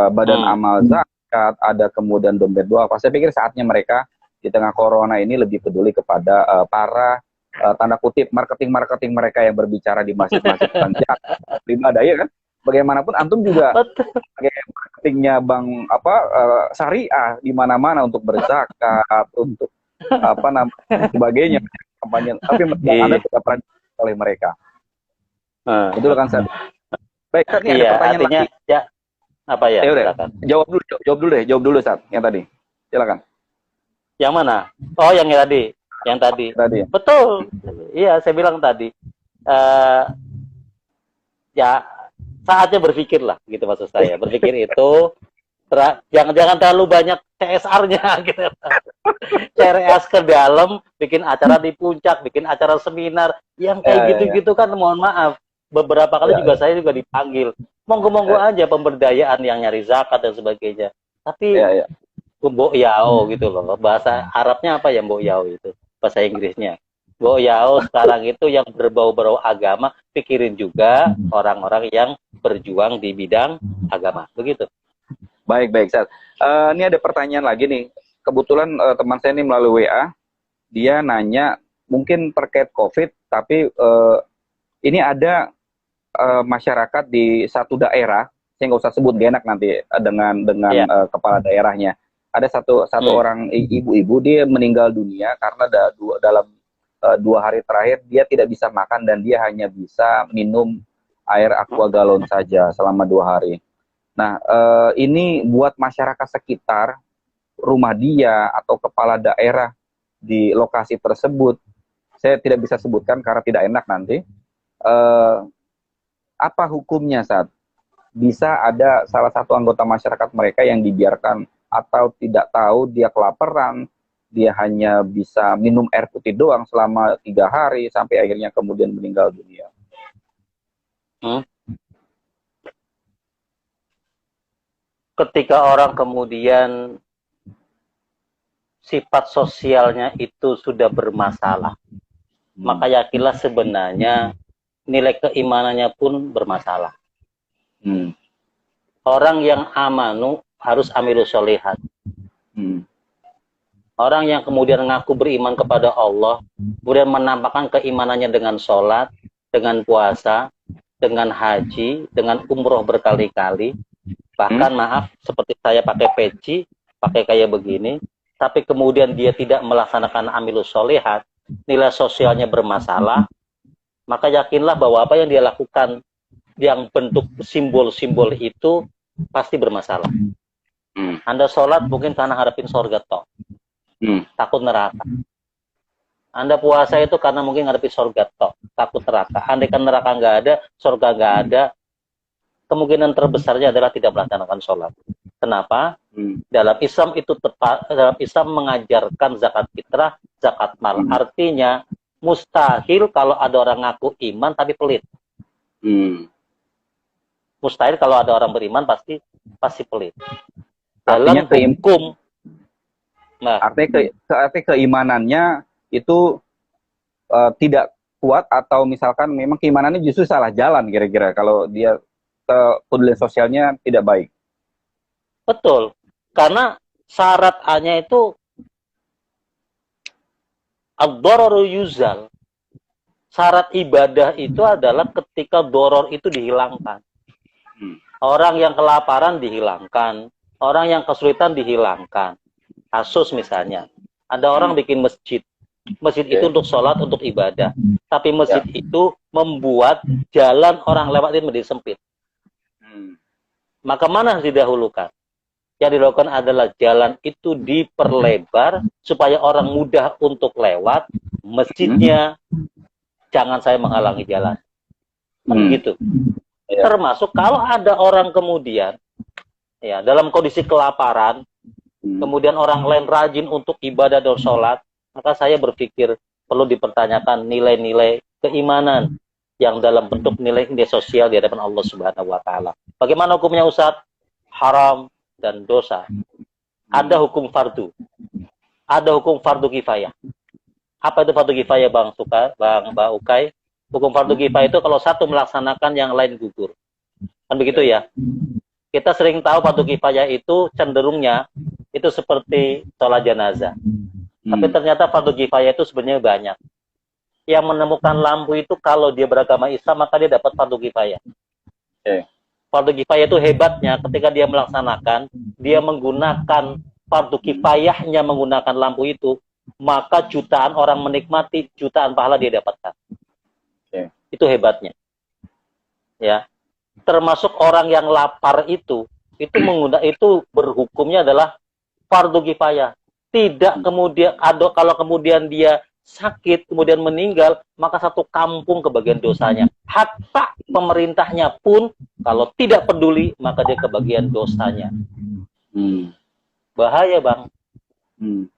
Speaker 1: Badan Amal Zakat, ada kemudian Dompet Duafa. Saya pikir saatnya mereka di tengah corona ini lebih peduli kepada para tanda kutip marketing mereka yang berbicara di masjid-masjid pribadi ya kan. Bagaimanapun antum juga sebagai marketingnya bank syariah di mana-mana untuk berzakat, untuk sebagainya kampanye. Tapi Anda tidak pernah oleh mereka. Betul kan Ustaz? Baik, Ustaz, ini ada pertanyaan lagi.
Speaker 2: Ya, apa ya?
Speaker 1: Jawab dulu Ustaz, yang tadi. Silakan.
Speaker 2: Yang mana? Oh, yang tadi. Yang tadi. Betul. Iya, saya bilang tadi. Ya, saatnya berpikir lah, gitu maksud saya. Berpikir itu, jangan terlalu banyak CSR-nya, gitu. CRS ke dalam, bikin acara di puncak, bikin acara seminar, yang kayak gitu-gitu kan, mohon maaf. Beberapa kali juga saya juga dipanggil. Monggo-monggo aja pemberdayaan yang nyari zakat dan sebagainya. Tapi, Mbok Yao gitu loh. Bahasa Arabnya apa ya Mbok Yao itu? Bahasa Inggrisnya. Mbok Yao sekarang itu yang berbau-bau agama, pikirin juga orang-orang yang berjuang di bidang agama. Begitu.
Speaker 1: Baik, Ustaz. Ini ada pertanyaan lagi nih. Kebetulan teman saya ini melalui WA, dia nanya mungkin terkait COVID, tapi ini ada masyarakat di satu daerah, saya nggak usah sebut, gak enak nanti dengan kepala daerahnya. Ada satu orang ibu-ibu, dia meninggal dunia karena dalam 2 hari terakhir dia tidak bisa makan dan dia hanya bisa minum air aqua galon saja selama 2 hari. Nah, ini buat masyarakat sekitar rumah dia atau kepala daerah di lokasi tersebut, saya tidak bisa sebutkan karena tidak enak nanti. Apa hukumnya saat bisa ada salah satu anggota masyarakat mereka yang dibiarkan atau tidak tahu dia kelaparan, dia hanya bisa minum air putih doang selama 3 hari sampai akhirnya kemudian meninggal dunia.
Speaker 2: ketika orang kemudian sifat sosialnya itu sudah bermasalah, maka yakinlah sebenarnya nilai keimanannya pun bermasalah. Orang yang amanu harus amilus sholihat. Orang yang kemudian mengaku beriman kepada Allah, kemudian menampakkan keimanannya dengan sholat, dengan puasa, dengan haji, dengan umroh berkali-kali, bahkan maaf, seperti saya pakai peci, pakai kayak begini, tapi kemudian dia tidak melaksanakan amilus sholihat, nilai sosialnya bermasalah, maka yakinlah bahwa apa yang dia lakukan yang bentuk simbol-simbol itu pasti bermasalah. Anda sholat mungkin karena harapin surga toh, takut neraka. Anda puasa itu karena mungkin ngadepin surga toh, takut neraka. Andai kan neraka nggak ada, surga nggak ada, kemungkinan terbesarnya adalah tidak melaksanakan sholat. Kenapa? Dalam Islam itu dalam Islam mengajarkan zakat fitrah, zakat mal. Artinya mustahil kalau ada orang ngaku iman tapi pelit. Mustahil kalau ada orang beriman pasti pelit. Dalam hukum, nah,
Speaker 1: artinya keimanannya itu tidak kuat, atau misalkan memang keimanannya justru salah jalan kira-kira kalau dia kepedulian sosialnya tidak baik.
Speaker 2: Betul, karena syarat A-nya itu ad-dararu yuzal. Syarat ibadah itu adalah ketika doror itu dihilangkan. Orang yang kelaparan dihilangkan, orang yang kesulitan dihilangkan. Kasus misalnya, ada orang bikin masjid. Masjid itu untuk sholat, untuk ibadah. Tapi masjid itu membuat jalan orang lewat itu menjadi sempit. Maka mana yang didahulukan? Yang dilakukan adalah jalan itu diperlebar supaya orang mudah untuk lewat. Masjidnya jangan saya menghalangi jalan. Begitu. Termasuk kalau ada orang kemudian ya dalam kondisi kelaparan, kemudian orang lain rajin untuk ibadah dan sholat, maka saya berpikir perlu dipertanyakan nilai-nilai keimanan yang dalam bentuk nilai-nilai sosial di hadapan Allah Subhanahu wa Ta'ala. Bagaimana hukumnya Ustadz? Haram dan dosa. Ada hukum fardu, ada hukum fardu kifayah. Apa itu fardu kifayah, Bang Ukay? Hukum fardu kifayah itu kalau satu melaksanakan yang lain gugur. Kan begitu ya? Kita sering tahu fardu kifayah itu cenderungnya itu seperti sholat jenazah. Tapi ternyata fardu kifayah itu sebenarnya banyak. Yang menemukan lampu itu kalau dia beragama Islam, maka dia dapat fardu kifayah. Fardu kifayah itu hebatnya ketika dia melaksanakan, dia menggunakan fardu kifayahnya menggunakan lampu itu, maka jutaan orang menikmati, jutaan pahala dia dapatkan. Itu hebatnya. Ya. Termasuk orang yang lapar itu berhukumnya adalah fardu kifayah. Tidak kemudian kalau kemudian dia sakit kemudian meninggal, maka satu kampung kebagian dosanya. Hatta pemerintahnya pun kalau tidak peduli, maka dia kebagian dosanya. Bahaya, Bang.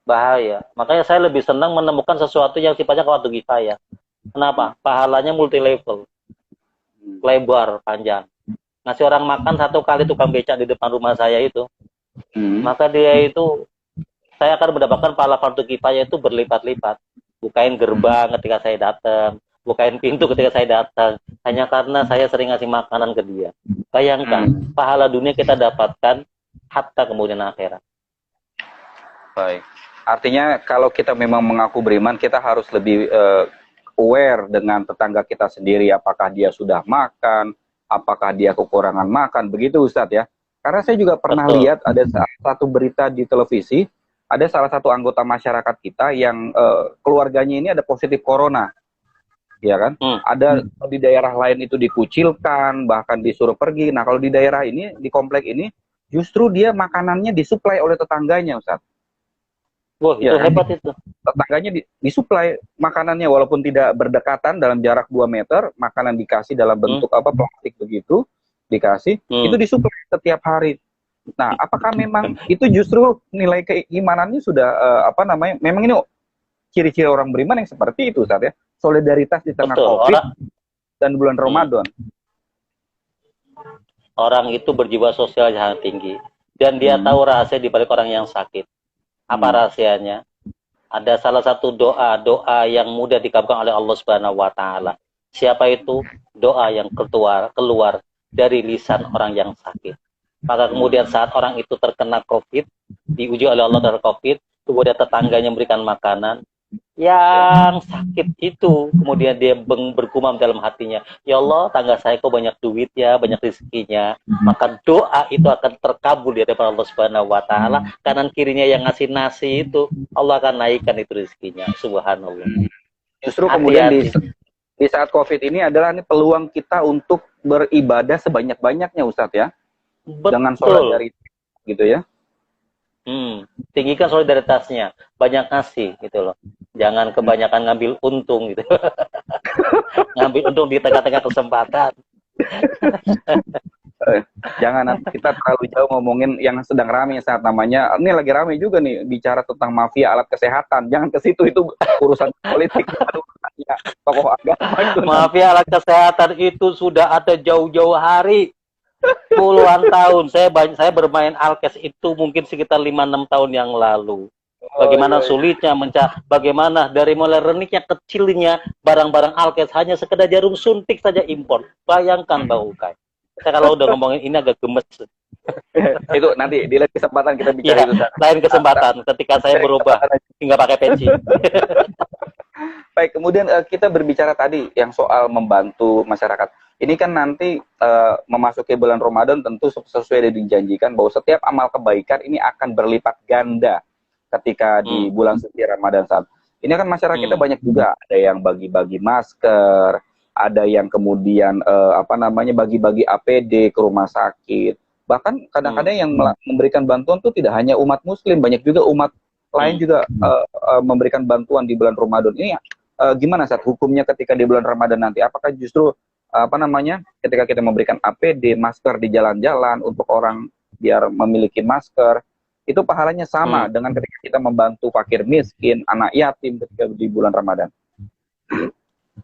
Speaker 2: Bahaya. Makanya saya lebih senang menemukan sesuatu yang sifatnya fardu kifayah. Kenapa? Pahalanya multi level, lebar, panjang. Ngasih orang makan satu kali tukang becak di depan rumah saya itu, maka dia itu, saya akan mendapatkan pahala fardu kifayah itu berlipat-lipat. Bukain gerbang ketika saya datang, bukain pintu ketika saya datang, hanya karena saya sering ngasih makanan ke dia. Bayangkan, pahala dunia kita dapatkan, hatta kemudian akhirat.
Speaker 1: Baik. Artinya kalau kita memang mengaku beriman, kita harus lebih aware dengan tetangga kita sendiri, apakah dia sudah makan, apakah dia kekurangan makan, begitu Ustadz ya. Karena saya juga pernah lihat ada satu berita di televisi, ada salah satu anggota masyarakat kita yang keluarganya ini ada positif corona, ya kan? Ada di daerah lain itu dikucilkan, bahkan disuruh pergi. Nah kalau di daerah ini, di komplek ini, justru dia makanannya disuplai oleh tetangganya, Ustadz.
Speaker 2: Wah, itu ya, hebat itu.
Speaker 1: Tetangganya disuplai makanannya walaupun tidak berdekatan dalam jarak 2 meter, makanan dikasih dalam bentuk plastik begitu, dikasih, itu disuplai setiap hari. Nah, apakah memang itu justru nilai keimanannya sudah memang ini ciri-ciri orang beriman yang seperti itu, Ustaz ya? Solidaritas di tengah Covid dan bulan Ramadan.
Speaker 2: Orang itu berjiwa sosial yang tinggi. dan dia tahu rahasia di balik orang yang sakit. Apa rahasianya? Ada salah satu doa yang mudah dikabulkan oleh Allah Subhanahu wa taala. Siapa itu? Doa yang keluar dari lisan orang yang sakit. Maka kemudian saat orang itu terkena COVID, diuji oleh Allah terhadap COVID, kemudian tetangganya memberikan makanan, yang sakit itu kemudian dia bergumam dalam hatinya, ya Allah, tangga saya kok banyak duit ya, banyak rezekinya, maka doa itu akan terkabul di hadapan Allah Subhanahu wa taala. Kanan kirinya yang ngasih nasi itu Allah akan naikkan itu rezekinya. Subhanallah.
Speaker 1: Justru kemudian
Speaker 2: Hati-hati.
Speaker 1: di saat COVID ini adalah nih peluang kita untuk beribadah sebanyak-banyaknya, Ustadz ya. Dengan sholat
Speaker 2: Betul.
Speaker 1: dari gitu ya.
Speaker 2: Tinggikan solidaritasnya, banyak ngasih gitu loh. Jangan kebanyakan ngambil untung gitu. Ngambil untung di tengah-tengah kesempatan.
Speaker 1: Jangan nanti kita terlalu jauh ngomongin yang sedang rame saat namanya. Ini lagi rame juga nih bicara tentang mafia alat kesehatan. Jangan ke situ, itu urusan politik. Ya, tokoh agama itu.
Speaker 2: Mafia alat kesehatan itu sudah ada jauh-jauh hari. Puluhan tahun. Saya bermain Alkes itu mungkin sekitar 5-6 tahun yang lalu. Bagaimana sulitnya bagaimana dari mulai reniknya kecilnya barang-barang Alkes hanya sekedar jarum suntik saja impor. Bayangkan Mbak Ukay. Saya kalau udah ngomongin ini agak gemes.
Speaker 1: Itu nanti di lain kesempatan kita bicara itu.
Speaker 2: Lain kesempatan ketika saya berubah hingga pakai peci.
Speaker 1: Baik, kemudian kita berbicara tadi yang soal membantu masyarakat. Ini kan nanti memasuki bulan Ramadan tentu sesuai yang dijanjikan bahwa setiap amal kebaikan ini akan berlipat ganda ketika di bulan suci Ramadan saat. Ini kan masyarakat kita banyak juga, ada yang bagi-bagi masker, ada yang kemudian bagi-bagi APD ke rumah sakit. Bahkan kadang-kadang yang memberikan bantuan tuh tidak hanya umat muslim, banyak juga umat lain juga memberikan bantuan di bulan Ramadan ini. Gimana saat hukumnya ketika di bulan Ramadan nanti? Apakah justru ketika kita memberikan APD, masker di jalan-jalan untuk orang biar memiliki masker, itu pahalanya sama dengan ketika kita membantu fakir miskin, anak yatim ketika di bulan Ramadan?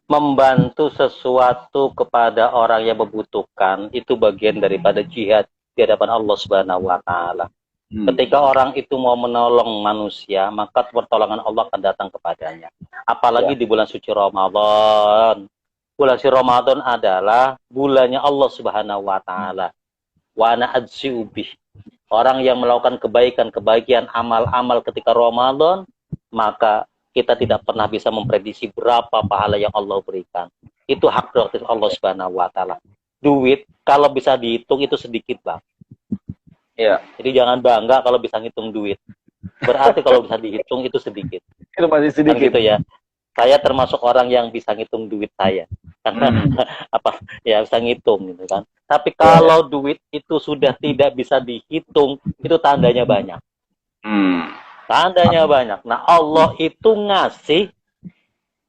Speaker 2: Membantu sesuatu kepada orang yang membutuhkan itu bagian daripada jihad di hadapan Allah Subhanahu wa taala. Ketika orang itu mau menolong manusia, maka pertolongan Allah akan datang kepadanya. Apalagi di bulan suci Ramadan. Bulan suci Ramadan adalah bulannya Allah Subhanahu wa taala. Wa ana ajzi'u bih. Orang yang melakukan kebaikan, amal-amal ketika Ramadan, maka kita tidak pernah bisa memprediksi berapa pahala yang Allah berikan. Itu hak prerogatif Allah Subhanahu wa taala. Duit kalau bisa dihitung itu sedikit, Bang.
Speaker 1: Ya.
Speaker 2: Jadi jangan bangga kalau bisa ngitung duit. Berarti kalau bisa dihitung itu sedikit.
Speaker 1: Itu masih sedikit.
Speaker 2: Kan gitu ya. Saya termasuk orang yang bisa ngitung duit saya. Karena bisa ngitung gitu kan. Tapi kalau duit itu sudah tidak bisa dihitung, itu tandanya banyak. Tandanya banyak. Nah, Allah itu ngasih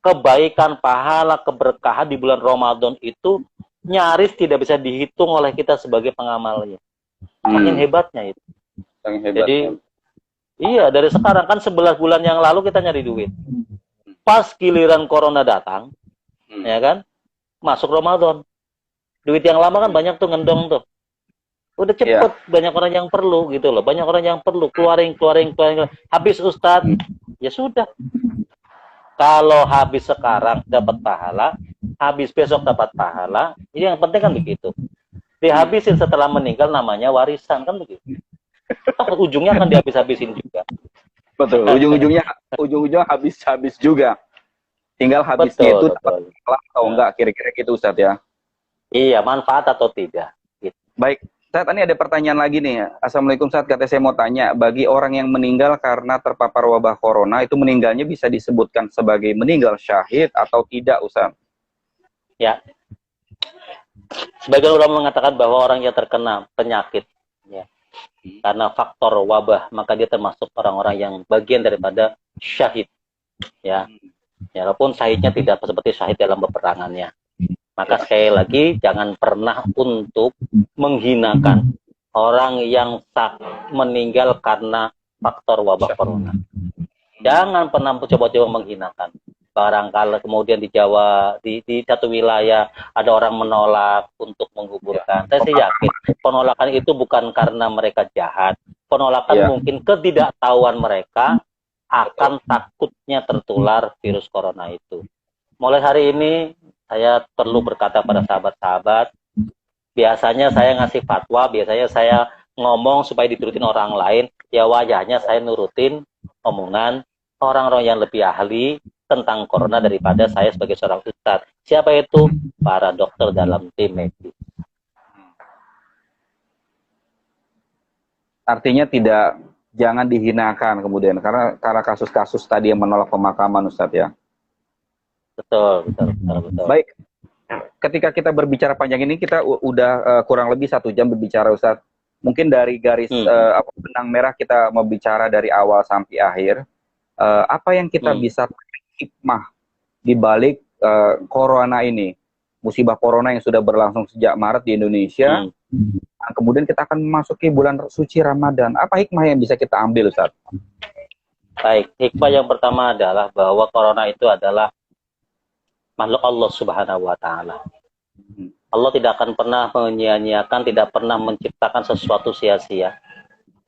Speaker 2: kebaikan, pahala, keberkahan di bulan Ramadan itu nyaris tidak bisa dihitung oleh kita sebagai pengamalnya. Makin hebatnya itu. Jadi, iya, dari sekarang kan 11 bulan yang lalu kita nyari duit. Pas giliran corona datang, ya kan, masuk Ramadan. Duit yang lama kan banyak tuh ngendong tuh. Udah cepet, banyak orang yang perlu gitu loh. Banyak orang yang perlu, keluarin. Habis Ustadz, ya sudah. Kalau habis sekarang dapat pahala, habis besok dapat pahala, ini yang penting kan begitu. Dihabisin setelah meninggal namanya warisan, kan begitu. Ujungnya akan dihabis-habisin juga.
Speaker 1: Betul, ujung-ujungnya habis juga. Tinggal habisnya itu dapat pahala atau enggak, kira-kira gitu Ustadz ya.
Speaker 2: Iya, manfaat atau tidak. Gitu.
Speaker 1: Baik, Ustadz, ini ada pertanyaan lagi nih. Assalamualaikum Ustadz, katanya saya mau tanya, bagi orang yang meninggal karena terpapar wabah corona, itu meninggalnya bisa disebutkan sebagai meninggal syahid atau tidak Ustadz?
Speaker 2: Ya. Sebagian ulama mengatakan bahwa orang yang terkena penyakit ya, karena faktor wabah, maka dia termasuk orang-orang yang bagian daripada syahid. Ya. Walaupun syahidnya tidak seperti syahid dalam peperangannya. Maka sekali lagi, jangan pernah untuk menghinakan orang yang meninggal karena faktor wabah corona. Jangan pernah coba-coba menghinakan. barangkali kemudian di Jawa, di satu wilayah ada orang menolak untuk menggugurkan. Saya sih yakin penolakan itu bukan karena mereka jahat. Penolakan mungkin ketidaktahuan mereka akan takutnya tertular virus corona itu. Mulai hari ini saya perlu berkata pada sahabat-sahabat, biasanya saya ngasih fatwa, biasanya saya ngomong supaya diturutin orang lain, ya wajahnya saya nurutin omongan orang-orang yang lebih ahli tentang corona daripada saya sebagai seorang ustadz. Siapa itu? Para dokter dalam tim medis.
Speaker 1: Artinya jangan dihinakan kemudian karena kasus-kasus tadi yang menolak pemakaman, Ustadz ya.
Speaker 2: Betul.
Speaker 1: Baik, ketika kita berbicara panjang ini kita udah kurang lebih 1 jam berbicara, Ustadz. Mungkin dari garis benang merah kita mau bicara dari awal sampai akhir. Apa yang kita bisa hikmah di balik corona ini, musibah corona yang sudah berlangsung sejak Maret di Indonesia. Nah, kemudian kita akan memasuki bulan suci Ramadan. Apa hikmah yang bisa kita ambil, Ustaz?
Speaker 2: Baik, hikmah yang pertama adalah bahwa corona itu adalah makhluk Allah Subhanahu wa Ta'ala. Allah tidak akan pernah menyia-nyiakan, tidak pernah menciptakan sesuatu sia-sia.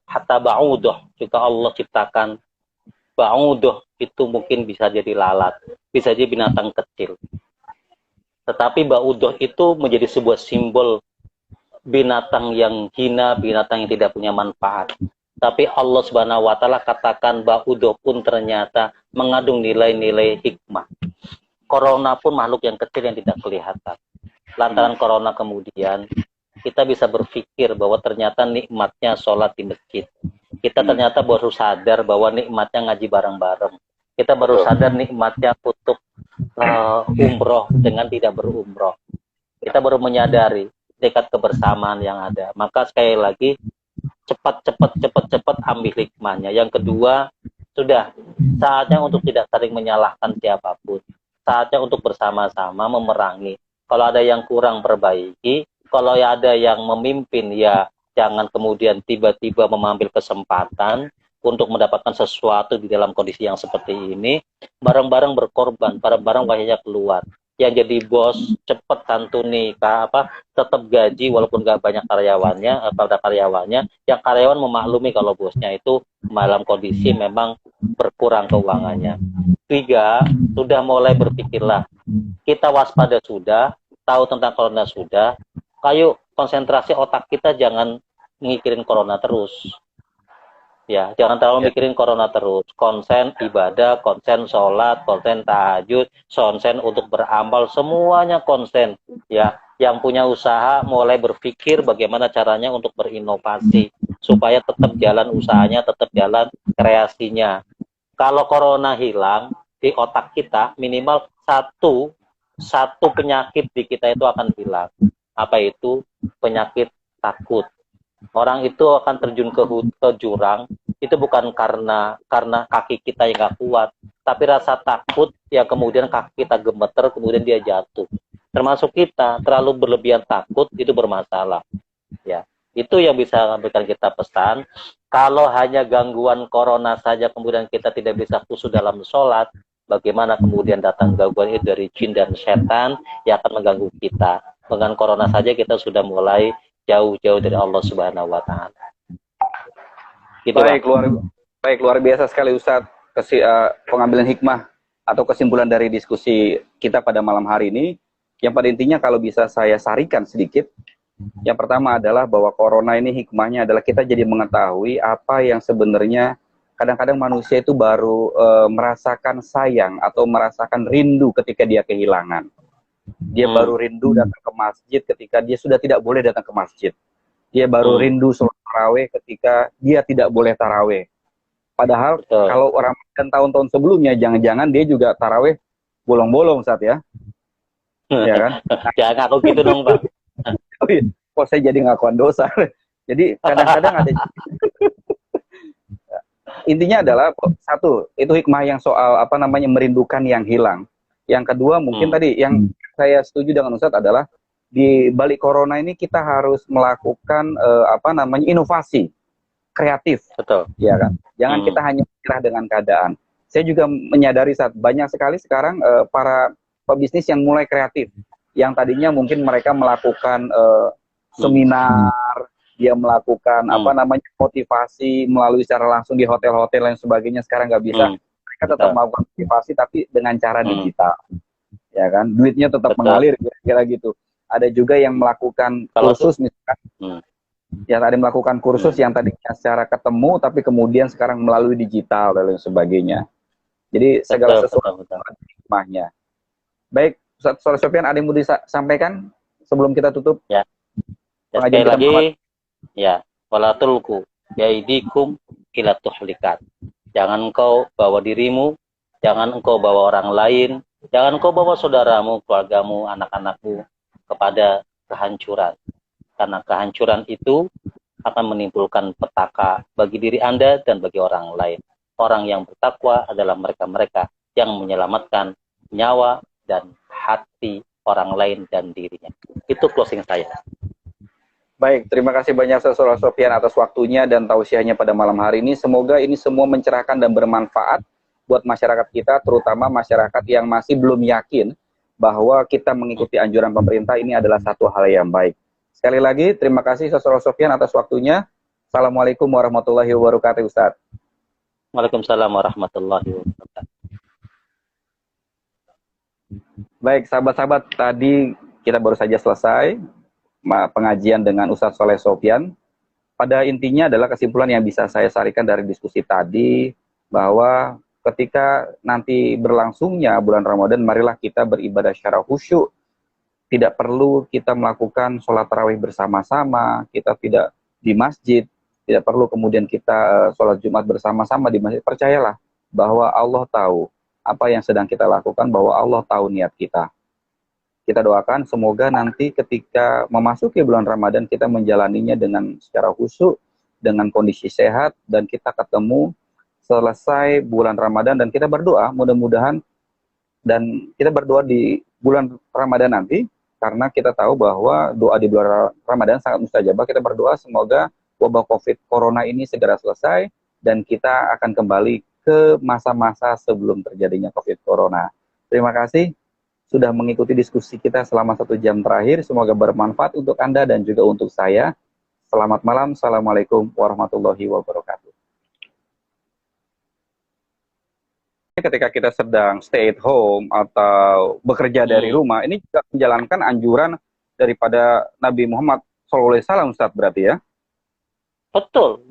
Speaker 2: Hatta ba'udoh juga Allah ciptakan. Ba'udoh itu mungkin bisa jadi lalat, bisa jadi binatang kecil. Tetapi ba'udoh itu menjadi sebuah simbol binatang yang hina, binatang yang tidak punya manfaat. Tapi Allah Subhanahu wa Ta'ala katakan ba'udoh pun ternyata mengandung nilai-nilai hikmah. Corona pun makhluk yang kecil yang tidak kelihatan. Lantaran corona kemudian kita bisa berpikir bahwa ternyata nikmatnya sholat di masjid. Kita ternyata baru sadar bahwa nikmatnya ngaji bareng-bareng. Kita baru sadar nikmatnya tutup umroh dengan tidak berumroh. Kita baru menyadari dekat kebersamaan yang ada. Maka sekali lagi cepat ambil hikmahnya. Yang kedua, sudah saatnya untuk tidak saling menyalahkan siapapun. Saatnya untuk bersama-sama memerangi. Kalau ada yang kurang perbaiki, kalau ada yang memimpin ya jangan kemudian tiba-tiba mengambil kesempatan untuk mendapatkan sesuatu di dalam kondisi yang seperti ini, bareng-bareng berkorban, bareng-bareng wajahnya keluar. Yang jadi bos cepet santuni tetap gaji walaupun gak banyak karyawannya pada karyawannya, yang karyawan memaklumi kalau bosnya itu dalam kondisi memang berkurang keuangannya. 3, sudah mulai berpikirlah, kita waspada sudah, tahu tentang corona sudah, ayo konsentrasi otak kita jangan mikirin corona terus. Ya, jangan terlalu mikirin corona terus. Konsen ibadah, konsen sholat, konsen tahajud, konsen untuk beramal, semuanya konsen. Ya, yang punya usaha mulai berpikir bagaimana caranya untuk berinovasi supaya tetap jalan usahanya, tetap jalan kreasinya. Kalau corona hilang di otak kita, minimal satu penyakit di kita itu akan hilang. Apa itu? Penyakit takut. Orang itu akan terjun ke jurang itu bukan karena kaki kita yang gak kuat, tapi rasa takut ya kemudian kaki kita gemeter, kemudian dia jatuh. Termasuk kita terlalu berlebihan takut itu bermasalah. Ya, itu yang bisa memberikan kita pesan. Kalau hanya gangguan corona saja kemudian kita tidak bisa khusyuk dalam sholat, bagaimana kemudian datang gangguan itu dari jin dan setan yang akan mengganggu kita. Dengan corona saja kita sudah mulai jauh-jauh dari Allah Subhanahu wa Ta'ala. Gitu,
Speaker 1: luar biasa sekali Ustadz pengambilan hikmah atau kesimpulan dari diskusi kita pada malam hari ini. Yang pada intinya kalau bisa saya sarikan sedikit, yang pertama adalah bahwa corona ini hikmahnya adalah kita jadi mengetahui apa yang sebenarnya kadang-kadang manusia itu baru merasakan sayang atau merasakan rindu ketika dia kehilangan. Dia baru rindu datang ke masjid ketika dia sudah tidak boleh datang ke masjid. Dia baru rindu sholat taraweh ketika dia tidak boleh taraweh. Padahal kalau orang dan tahun-tahun sebelumnya, jangan-jangan dia juga taraweh bolong-bolong saat ya. Ya kan?
Speaker 2: Jangan aku gitu dong, Pak.
Speaker 1: Kok saya jadi ngakuan dosa. Jadi kadang-kadang ada intinya adalah satu, itu hikmah yang soal merindukan yang hilang. Yang kedua mungkin tadi yang saya setuju dengan Ustadz adalah di balik corona ini kita harus melakukan inovasi kreatif.
Speaker 2: Betul.
Speaker 1: Ya kan? Jangan kita hanya menyerah dengan keadaan. saya juga menyadari saat banyak sekali sekarang para pebisnis yang mulai kreatif, yang tadinya mungkin mereka melakukan seminar, dia melakukan motivasi melalui secara langsung di hotel-hotel dan sebagainya, sekarang nggak bisa. Mereka tetap melakukan motivasi tapi dengan cara digital, ya kan, duitnya tetap mengalir kira-kira gitu. Ada juga yang melakukan kursus misalkan, yang tadi melakukan kursus yang tadinya secara ketemu tapi kemudian sekarang melalui digital dan lain sebagainya. Jadi segala sesuatu hikmahnya. Baik, Ustaz Soleh Sofyan, ada yang mau disampaikan sebelum kita tutup?
Speaker 2: Ya. Sekali lagi, ya, wala tulku yaidikum ila tuhlikat. Jangan engkau bawa dirimu, jangan engkau bawa orang lain, jangan engkau bawa saudaramu, keluargamu, anak-anakmu kepada kehancuran. Karena kehancuran itu akan menimbulkan petaka bagi diri Anda dan bagi orang lain. Orang yang bertakwa adalah mereka-mereka yang menyelamatkan nyawa dan hati orang lain dan dirinya. Itu closing saya.
Speaker 1: Baik, terima kasih banyak Ustaz Soleh Sofyan atas waktunya dan tausiahnya pada malam hari ini. Semoga ini semua mencerahkan dan bermanfaat buat masyarakat kita, terutama masyarakat yang masih belum yakin bahwa kita mengikuti anjuran pemerintah ini adalah satu hal yang baik. Sekali lagi, terima kasih Ustaz Soleh Sofyan atas waktunya. Assalamualaikum warahmatullahi wabarakatuh, Ustaz.
Speaker 2: Waalaikumsalam warahmatullahi wabarakatuh.
Speaker 1: Baik, sahabat-sahabat, tadi kita baru saja selesai pengajian dengan Ustaz Soleh Sofyan. Pada intinya adalah kesimpulan yang bisa saya sarikan dari diskusi tadi, bahwa ketika nanti berlangsungnya bulan Ramadan, marilah kita beribadah secara khusyuk. Tidak perlu kita melakukan sholat tarawih bersama-sama, kita tidak di masjid, tidak perlu kemudian kita sholat Jumat bersama-sama di masjid. Percayalah bahwa Allah tahu apa yang sedang kita lakukan, bahwa Allah tahu niat kita. Kita doakan semoga nanti ketika memasuki bulan Ramadan kita menjalaninya dengan secara khusyuk, dengan kondisi sehat, dan kita ketemu selesai bulan Ramadan dan kita berdoa mudah-mudahan, dan kita berdoa di bulan Ramadan nanti karena kita tahu bahwa doa di bulan Ramadan sangat mustajabah. Kita berdoa semoga wabah COVID Corona ini segera selesai dan kita akan kembali ke masa-masa sebelum terjadinya COVID Corona. Terima kasih sudah mengikuti diskusi kita selama 1 jam terakhir. Semoga bermanfaat untuk Anda dan juga untuk saya. Selamat malam. Assalamualaikum warahmatullahi wabarakatuh. Ketika kita sedang stay at home atau bekerja dari rumah, ini juga menjalankan anjuran daripada Nabi Muhammad SAW, Ustaz, berarti ya?
Speaker 2: Betul.